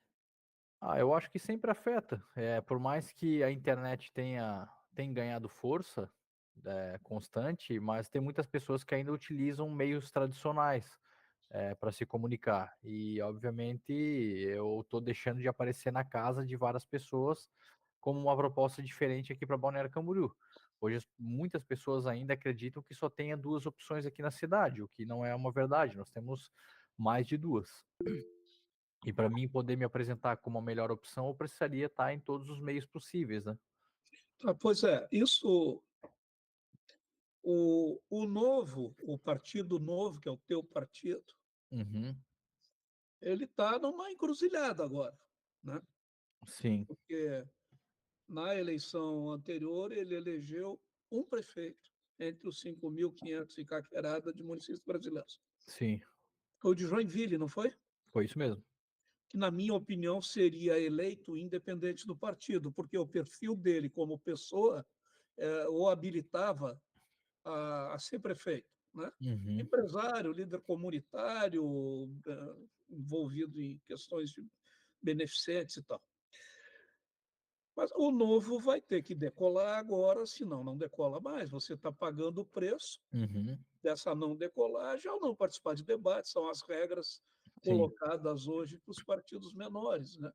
Eu acho que sempre afeta. Por mais que a internet tenha ganhado força constante, mas tem muitas pessoas que ainda utilizam meios tradicionais para se comunicar. E, obviamente, eu estou deixando de aparecer na casa de várias pessoas como uma proposta diferente aqui para Balneário Camboriú. Hoje, muitas pessoas ainda acreditam que só tenha duas opções aqui na cidade, o que não é uma verdade. Nós temos mais de duas. E para mim poder me apresentar como a melhor opção, eu precisaria estar em todos os meios possíveis, né? Tá, pois é, isso, o novo, o Partido Novo, que é o teu partido, Uhum, ele está numa encruzilhada agora, né? sim, Porque na eleição anterior ele elegeu um prefeito entre os 5.500 e caquerada de municípios brasileiros. sim, Foi o de Joinville, não foi? foi isso mesmo. Que, na minha opinião, seria eleito independente do partido, porque o perfil dele como pessoa o habilitava a ser prefeito, né? Uhum, Empresário, líder comunitário, envolvido em questões de beneficentes e tal. Mas o novo vai ter que decolar agora, senão não decola mais. Você está pagando o preço uhum, dessa não decolagem ao não participar de debates, são as regras sim. colocadas hoje para os partidos menores, né?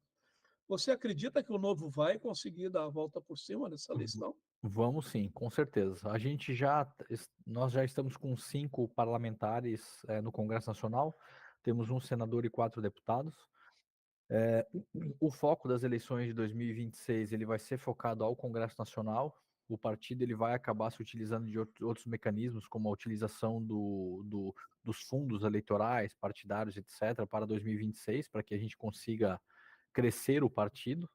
Você acredita que o Novo vai conseguir dar a volta por cima nessa eleição? Vamos sim, com certeza. Nós já estamos com 5 parlamentares no Congresso Nacional, temos um senador e 4 deputados. O foco das eleições de 2026 ele vai ser focado ao Congresso Nacional. O partido ele vai acabar se utilizando de outros mecanismos, como a utilização dos fundos eleitorais, partidários, etc., para 2026, para que a gente consiga crescer o partido.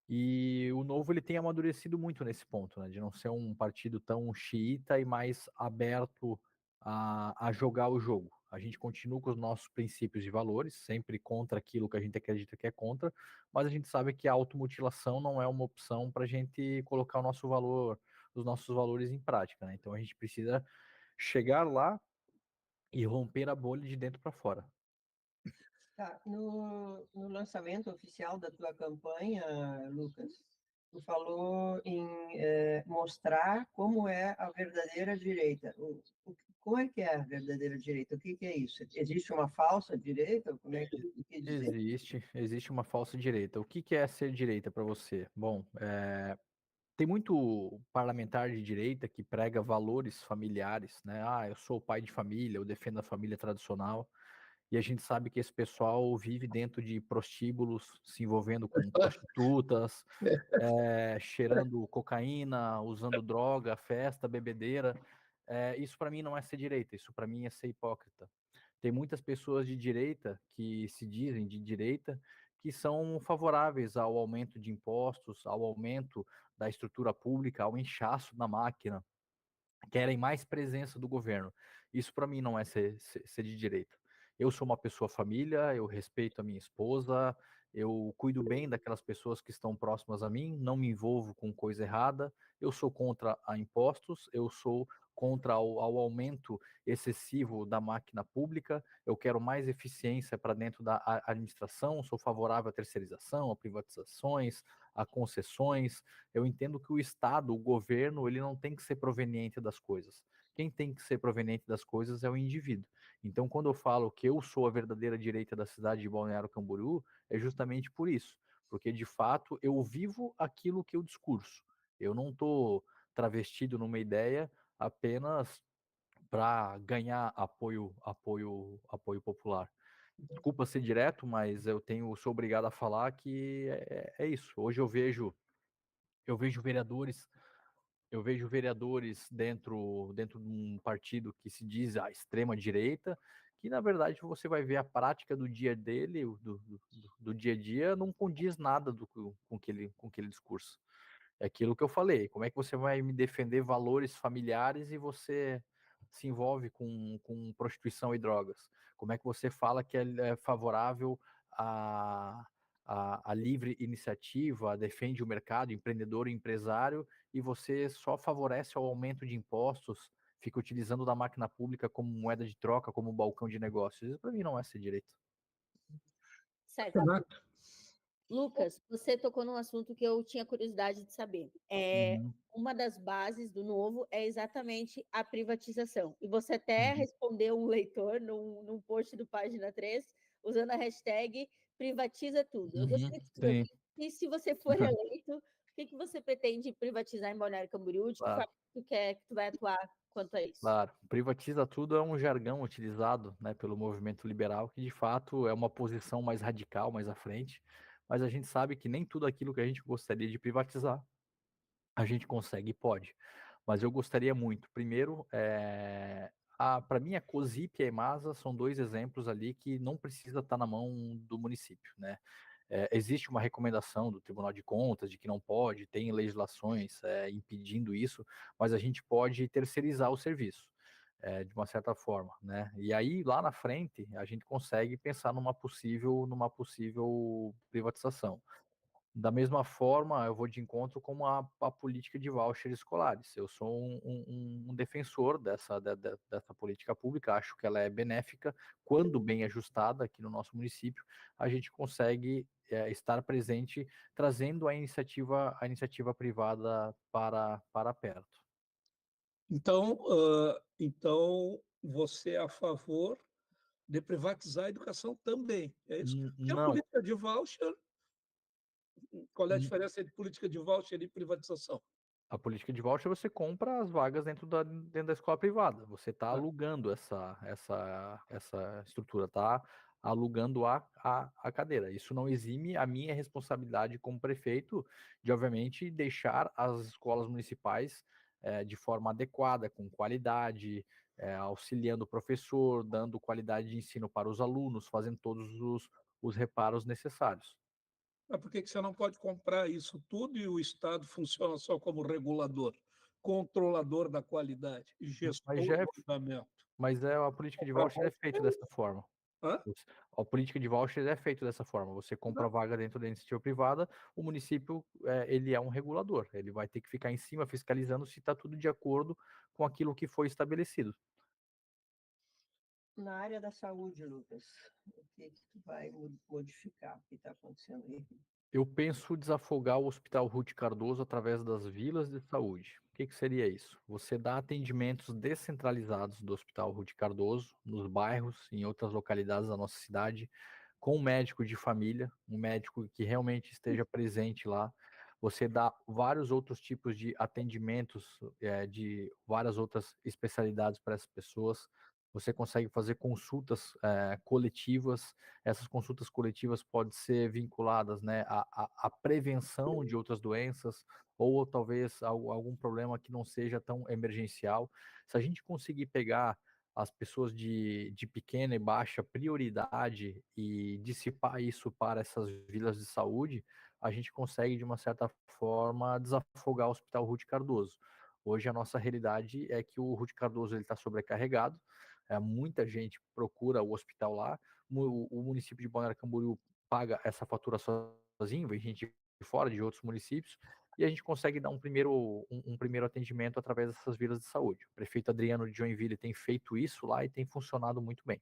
E o Novo ele tem amadurecido muito nesse ponto, né, de não ser um partido tão xiita e mais aberto a jogar o jogo. A gente continua com os nossos princípios e valores, sempre contra aquilo que a gente acredita que é contra, mas a gente sabe que a automutilação não é uma opção para a gente colocar o nosso valor, os nossos valores em prática, né? Então a gente precisa chegar lá e romper a bolha de dentro para fora. Tá. No lançamento oficial da tua campanha, Lucas, tu falou em mostrar como é a verdadeira direita. Como é que é a verdadeira direita? O que é isso? Existe uma falsa direita? Como é que, o que dizer? Existe uma falsa direita. O que é ser direita para você? Bom, tem muito parlamentar de direita que prega valores familiares, né? Eu sou pai de família, eu defendo a família tradicional. e a gente sabe que esse pessoal vive dentro de prostíbulos, se envolvendo com prostitutas, cheirando cocaína, usando droga, festa, bebedeira. Isso para mim não é ser direita, isso para mim é ser hipócrita. Tem muitas pessoas de direita que se dizem de direita que são favoráveis ao aumento de impostos, ao aumento da estrutura pública, ao inchaço da máquina, querem mais presença do governo. Isso para mim não é ser de direita. Eu sou uma pessoa família, eu respeito a minha esposa, eu cuido bem daquelas pessoas que estão próximas a mim, não me envolvo com coisa errada, eu sou contra a impostos, eu sou contra ao aumento excessivo da máquina pública, eu quero mais eficiência para dentro da administração, sou favorável à terceirização, a privatizações, a concessões. Eu entendo que o Estado, o governo, ele não tem que ser proveniente das coisas. Quem tem que ser proveniente das coisas é o indivíduo. Então, quando eu falo que eu sou a verdadeira direita da cidade de Balneário Camboriú, é justamente por isso, porque de fato eu vivo aquilo que eu discurso. Eu não estou travestido numa ideia apenas para ganhar apoio popular. Desculpa ser direto, mas sou obrigado a falar que é isso. Hoje eu vejo vereadores dentro de um partido que se diz a extrema direita, que na verdade você vai ver a prática do dia dele, do dia a dia, não condiz nada com aquele discurso. É aquilo que eu falei. Como é que você vai me defender valores familiares e você se envolve com prostituição e drogas? Como é que você fala que é favorável a, a livre iniciativa, defende o mercado, empreendedor e empresário, e você só favorece o aumento de impostos, fica utilizando da máquina pública como moeda de troca, como balcão de negócios? Isso para mim não é ser direito. Certo. Renato, Lucas, você tocou num assunto que eu tinha curiosidade de saber. Uma das bases do novo é exatamente a privatização. E você até respondeu um leitor num post do Página 3, usando a hashtag privatiza tudo. Eu gostaria de saber que, se você for eleito, o que você pretende privatizar em Balneário Camboriú? De que forma tu quer que tu vai atuar quanto a isso? Claro, privatiza tudo é um jargão utilizado, né, pelo movimento liberal, que de fato é uma posição mais radical, mais à frente, mas a gente sabe que nem tudo aquilo que a gente gostaria de privatizar, a gente consegue e pode. Mas eu gostaria muito, primeiro, para mim a COSIP e a EMASA são dois exemplos ali que não precisa estar na mão do município, né? Existe uma recomendação do Tribunal de Contas de que não pode, tem legislações impedindo isso, mas a gente pode terceirizar o serviço, de uma certa forma, né? E aí, lá na frente, a gente consegue pensar numa possível privatização. Da mesma forma, eu vou de encontro com a política de vouchers escolares. Eu sou um defensor dessa política pública, acho que ela é benéfica. Quando bem ajustada aqui no nosso município, a gente consegue estar presente, trazendo a iniciativa privada para perto. Então, você é a favor de privatizar a educação também, é isso? Porque a Não. política de voucher, qual é a diferença entre política de voucher e privatização? A política de voucher, você compra as vagas dentro da escola privada. Você está alugando essa estrutura, está alugando a cadeira. Isso não exime a minha responsabilidade como prefeito de, obviamente, deixar as escolas municipais de forma adequada, com qualidade, auxiliando o professor, dando qualidade de ensino para os alunos, fazendo todos os reparos necessários. Mas por que você não pode comprar isso tudo e o Estado funciona só como regulador, controlador da qualidade, Mas gestor do orçamento? a política de voucher é feita dessa forma. Hã? A política de voucher é feita dessa forma. Você compra vaga dentro da iniciativa privada, o município ele é um regulador. Ele vai ter que ficar em cima fiscalizando se está tudo de acordo com aquilo que foi estabelecido. Na área da saúde, Lucas, o que tu vai modificar? O que está acontecendo aí? Eu penso desafogar o Hospital Ruth Cardoso através das vilas de saúde. O que seria isso? Você dá atendimentos descentralizados do Hospital Ruth Cardoso, nos bairros, em outras localidades da nossa cidade, com um médico de família, um médico que realmente esteja presente lá. Você dá vários outros tipos de atendimentos, de várias outras especialidades para essas pessoas. você consegue fazer consultas coletivas. Essas consultas coletivas podem ser vinculadas, né, à prevenção de outras doenças, ou talvez algum problema que não seja tão emergencial. Se a gente conseguir pegar as pessoas de pequena e baixa prioridade e dissipar isso para essas vilas de saúde, a gente consegue, de uma certa forma, desafogar o Hospital Ruth Cardoso. Hoje a nossa realidade é que o Ruth Cardoso está sobrecarregado, muita gente procura o hospital lá, o município de Balneário Camboriú paga essa fatura sozinho, vem gente de fora, de outros municípios, e a gente consegue dar um primeiro atendimento através dessas vilas de saúde. O prefeito Adriano de Joinville tem feito isso lá e tem funcionado muito bem.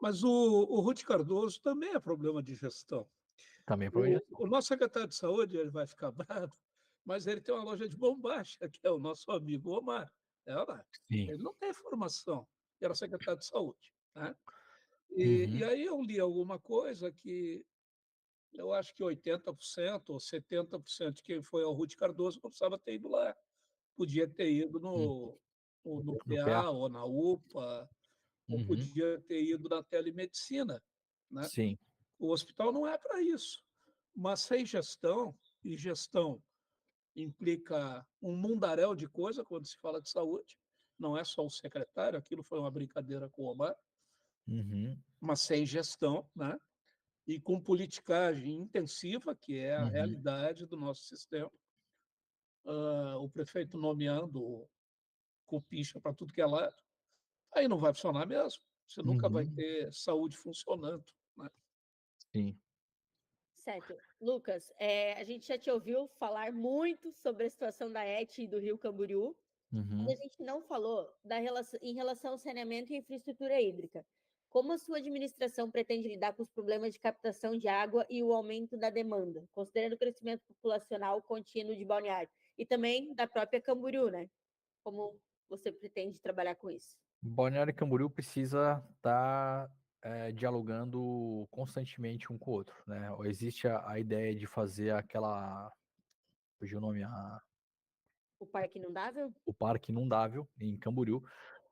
Mas o Ruth Cardoso também é problema de gestão. Também é problema de O nosso secretário de saúde, ele vai ficar bravo, mas ele tem uma loja de bombacha, que é o nosso amigo Omar. Sim. Ele não tem formação, era secretário de saúde. Né? Uhum. E aí eu li alguma coisa que eu acho que 80% ou 70% de quem foi ao Ruth Cardoso não precisava ter ido lá. Podia ter ido no No PA PA. ou na UPA, ou Uhum. podia ter ido na telemedicina. Né? Sim. O hospital não é para isso. Mas sem gestão, e gestão implica um mundaréu de coisa quando se fala de saúde, não é só o secretário, aquilo foi uma brincadeira com o Omar, Uhum. mas sem gestão, né? E com politicagem intensiva, que é a Uhum. realidade do nosso sistema. O prefeito nomeando cupicha para tudo que é lado, aí não vai funcionar mesmo. Você nunca vai Uhum. ter saúde funcionando. Né? Sim. Certo. Lucas, a gente já te ouviu falar muito sobre a situação da ET e do Rio Camboriú, mas Uhum. a gente não falou em relação ao saneamento e infraestrutura hídrica. Como a sua administração pretende lidar com os problemas de captação de água e o aumento da demanda, considerando o crescimento populacional contínuo de Balneário e também da própria Camboriú, né? Como você pretende trabalhar com isso? Balneário Camboriú precisa estar dialogando constantemente um com o outro, né? Existe a ideia de fazer aquela, fugiu o nome, O Parque Inundável? o Parque Inundável em Camboriú.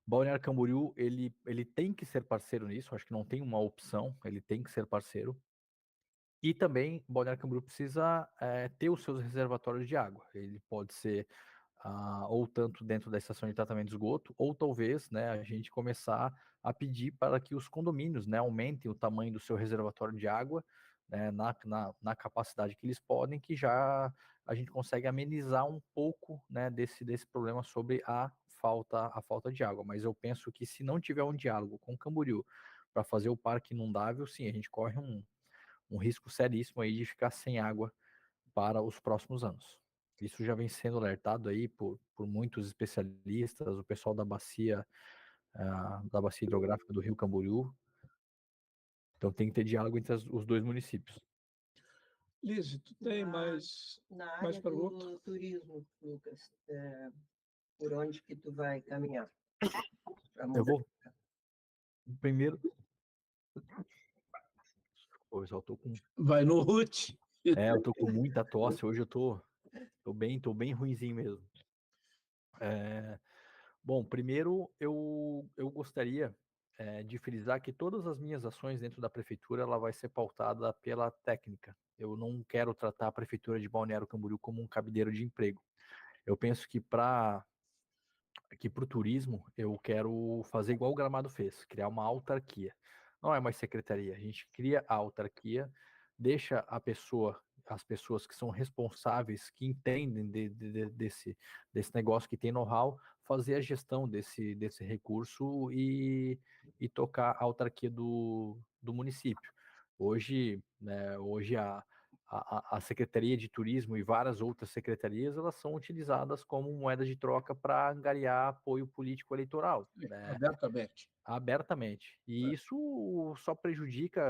Balneário Camboriú, ele tem que ser parceiro nisso, acho que não tem uma opção, ele tem que ser parceiro. E também, Balneário Camboriú precisa ter os seus reservatórios de água. Ele pode ser ou tanto dentro da estação de tratamento de esgoto, ou talvez, né, a gente começar a pedir para que os condomínios, né, aumentem o tamanho do seu reservatório de água, né, na capacidade que eles podem, que já a gente consegue amenizar um pouco, né, desse problema sobre a falta de água. Mas eu penso que se não tiver um diálogo com Camboriú para fazer o parque inundável, sim, a gente corre um risco seríssimo aí de ficar sem água para os próximos anos. Isso já vem sendo alertado aí por muitos especialistas, o pessoal da bacia hidrográfica do Rio Camboriú. Então tem que ter diálogo entre os dois municípios. Lise, tu tem Na mais área perguntas? do turismo, Lucas, por onde que tu vai caminhar? Eu vou primeiro. Pô, eu tô com. Vai no Ruth. Eu tô com muita tosse. Hoje eu tô bem ruinzinho mesmo. Bom, primeiro eu gostaria de frisar que todas as minhas ações dentro da prefeitura ela vai ser pautada pela técnica. Eu não quero tratar a prefeitura de Balneário Camboriú como um cabideiro de emprego. Eu penso que para o turismo eu quero fazer igual o Gramado fez, criar uma autarquia. Não é mais secretaria, a gente cria a autarquia, deixa as pessoas que são responsáveis, que entendem desse negócio, que tem know-how, fazer a gestão desse recurso e tocar a autarquia do município. Hoje, né, a Secretaria de Turismo e várias outras secretarias, elas são utilizadas como moeda de troca para angariar apoio político eleitoral, né, Abertamente. abertamente. E isso só prejudica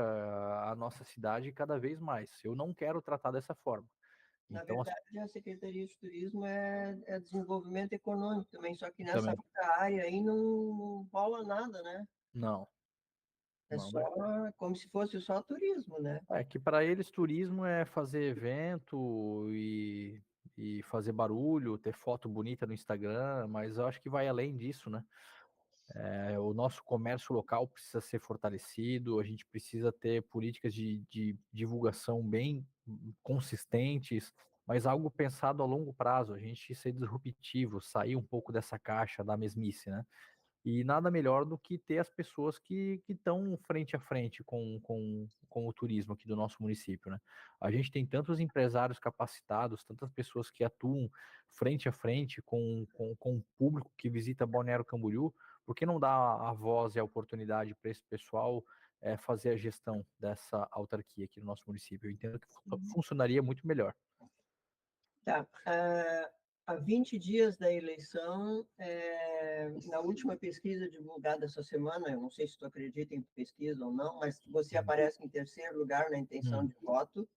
a nossa cidade cada vez mais. Eu não quero tratar dessa forma. Na Então, verdade, a Secretaria de Turismo é desenvolvimento econômico também, só que nessa também outra área aí não rola nada, né? não, É não. só como se fosse só turismo, né? É que para eles turismo é fazer evento e fazer barulho, ter foto bonita no Instagram, mas eu acho que vai além disso, né? O nosso comércio local precisa ser fortalecido, a gente precisa ter políticas de divulgação bem consistentes, mas algo pensado a longo prazo, a gente ser disruptivo, sair um pouco dessa caixa da mesmice, né? E nada melhor do que ter as pessoas que estão frente a frente com o turismo aqui do nosso município, né? A gente tem tantos empresários capacitados, tantas pessoas que atuam frente a frente com o público que visita Balneário Camboriú, por que não dar a voz e a oportunidade para esse pessoal fazer a gestão dessa autarquia aqui no nosso município? Eu entendo que funcionaria muito melhor. Tá. Há 20 dias da eleição, na última pesquisa divulgada essa semana, eu não sei se tu acredita em pesquisa ou não, mas você aparece em terceiro lugar na intenção de voto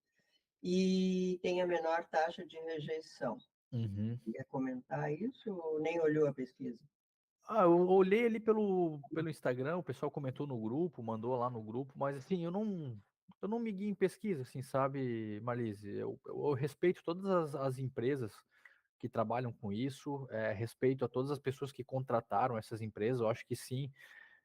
e tem a menor taxa de rejeição. Quer comentar isso ou nem olhou a pesquisa? Eu olhei ali pelo Instagram, o pessoal comentou no grupo, mandou lá no grupo, mas assim, eu não me guio em pesquisa, assim, sabe, Marlise? Eu respeito todas as empresas que trabalham com isso, respeito a todas as pessoas que contrataram essas empresas, eu acho que sim,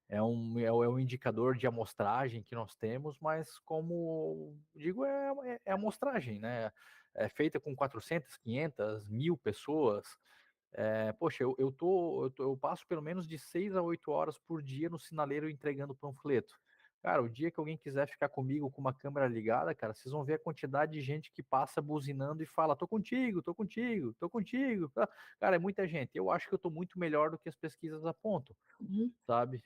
é um indicador de amostragem que nós temos, mas como digo, é amostragem, né? É feita com 400, 500, 1.000 pessoas. Poxa, eu passo pelo menos de 6 a 8 horas por dia no sinaleiro entregando panfleto. Cara, o dia que alguém quiser ficar comigo com uma câmera ligada, cara, vocês vão ver a quantidade de gente que passa buzinando e fala: tô contigo, tô contigo, tô contigo. Cara, é muita gente. Eu acho que eu tô muito melhor do que as pesquisas apontam, sabe?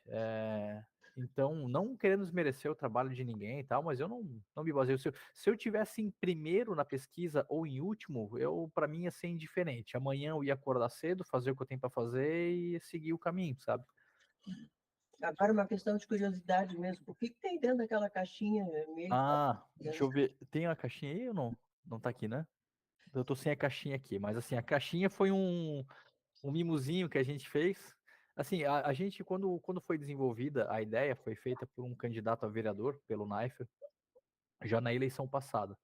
Então, não querendo desmerecer o trabalho de ninguém e tal, mas eu não me baseio. Se eu tivesse em primeiro na pesquisa ou em último, para mim ia ser indiferente. Amanhã eu ia acordar cedo, fazer o que eu tenho para fazer e seguir o caminho, sabe? Agora, uma questão de curiosidade mesmo. O que tem dentro daquela caixinha vermelha? Deixa eu ver. Tem a caixinha aí ou não? Não tá aqui, né? Eu tô sem a caixinha aqui, mas assim, a caixinha foi um mimozinho que a gente fez. Assim, a gente, quando foi desenvolvida, a ideia foi feita por um candidato a vereador, pelo NAIFER, já na eleição passada.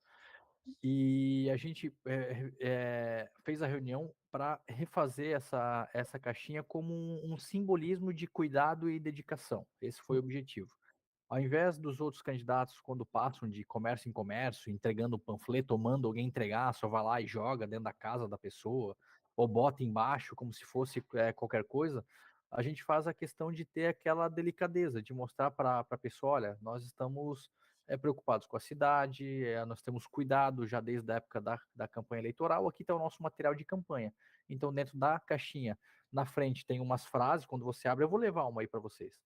E a gente fez a reunião para refazer essa caixinha como um simbolismo de cuidado e dedicação. Esse foi o objetivo. Ao invés dos outros candidatos, quando passam de comércio em comércio, entregando o panfleto, ou manda alguém entregar, só vai lá e joga dentro da casa da pessoa, ou bota embaixo como se fosse qualquer coisa, a gente faz a questão de ter aquela delicadeza, de mostrar para a pessoa: olha, nós estamos preocupados com a cidade, nós temos cuidado já desde a época da campanha eleitoral, aqui está o nosso material de campanha. Então, dentro da caixinha, na frente tem umas frases, quando você abre, eu vou levar uma aí para vocês.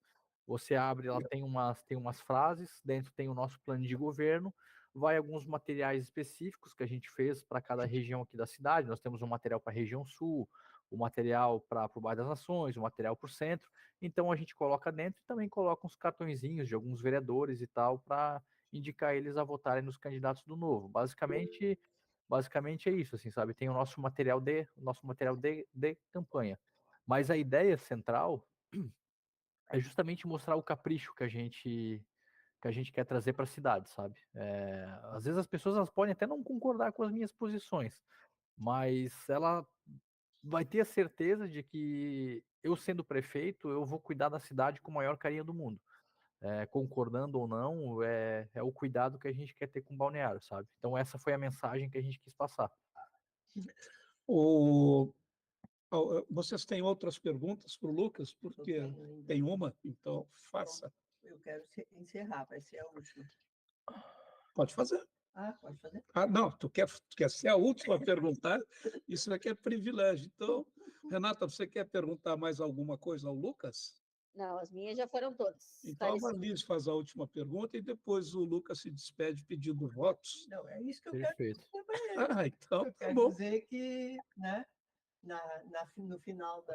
Você abre, ela tem umas frases, dentro tem o nosso plano de governo, vai alguns materiais específicos que a gente fez para cada região aqui da cidade. Nós temos um material para a região sul, o material para o bairro das Nações, o material para o centro. Então a gente coloca dentro e também coloca uns cartõezinhos de alguns vereadores e tal para indicar eles a votarem nos candidatos do Novo. Basicamente é isso, assim, sabe? Tem o nosso material de campanha. Mas a ideia central é justamente mostrar o capricho que a gente quer trazer para a cidade, sabe? Às vezes as pessoas elas podem até não concordar com as minhas posições, mas ela vai ter a certeza de que eu sendo prefeito, eu vou cuidar da cidade com o maior carinho do mundo. Concordando ou não, é o cuidado que a gente quer ter com o balneário, sabe? Então essa foi a mensagem que a gente quis passar. Vocês têm outras perguntas para o Lucas? Porque tem uma, então faça. Eu quero encerrar, vai ser a última. Pode fazer. Pode fazer. Não, tu quer ser a última a perguntar? Isso aqui é privilégio. Então, Renata, você quer perguntar mais alguma coisa ao Lucas? Não, as minhas já foram todas. Então, a Marlise faz a última pergunta e depois o Lucas se despede pedindo votos. Não, é isso que eu Perfeito. quero dizer para ele. Então, Eu tá quero bom. dizer que, né, no final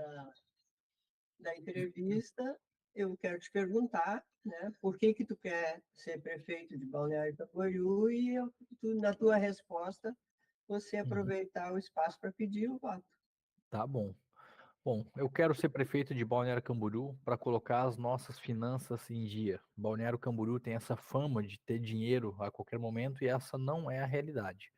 da entrevista, eu quero te perguntar, né, por que tu quer ser prefeito de Balneário Camboriú e na tua resposta, você aproveitar o espaço para pedir o voto. Tá bom. Bom, eu quero ser prefeito de Balneário Camboriú para colocar as nossas finanças em dia. Balneário Camboriú tem essa fama de ter dinheiro a qualquer momento e essa não é a realidade.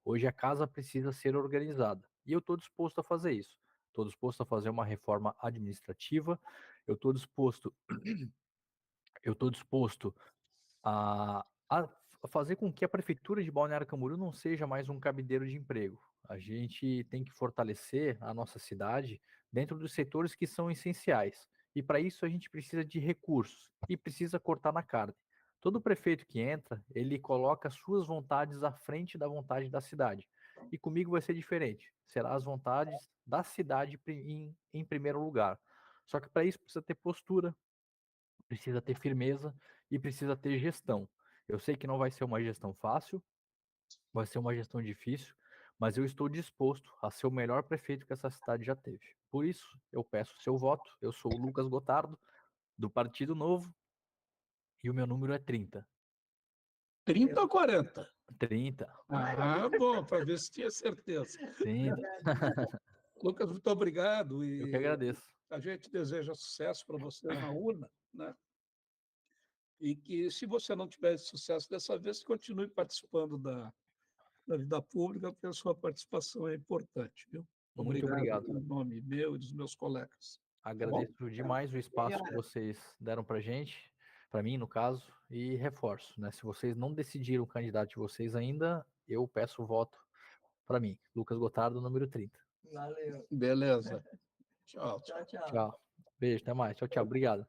Hoje a casa precisa ser organizada e eu estou disposto a fazer isso. estou disposto a fazer uma reforma administrativa, eu estou disposto a fazer com que a prefeitura de Balneário Camboriú não seja mais um cabideiro de emprego. A gente tem que fortalecer a nossa cidade dentro dos setores que são essenciais. E para isso a gente precisa de recursos e precisa cortar na carne. Todo prefeito que entra, ele coloca suas vontades à frente da vontade da cidade. E comigo vai ser diferente. Será as vontades da cidade em primeiro lugar. Só que para isso precisa ter postura, precisa ter firmeza e precisa ter gestão. Eu sei que não vai ser uma gestão fácil, vai ser uma gestão difícil, mas eu estou disposto a ser o melhor prefeito que essa cidade já teve. Por isso, eu peço seu voto. Eu sou o Lucas Gotardo, do Partido Novo, e o meu número é 30. 30 ou 40? 30. Ah, bom, para ver se tinha certeza. 30. Lucas, muito obrigado. Eu que agradeço. A gente deseja sucesso para você na urna, né? E que, se você não tiver sucesso dessa vez, continue participando da vida pública, porque a sua participação é importante, viu? Muito obrigado. Em nome meu e dos meus colegas. Agradeço demais o espaço que vocês deram para gente, para mim, no caso, e reforço, né? Se vocês não decidiram o candidato de vocês ainda, eu peço o voto para mim, Lucas Gotardo, número 30. Valeu. Beleza. Tchau. Tchau, tchau. Tchau. Beijo, até mais. Tchau, tchau. Obrigado.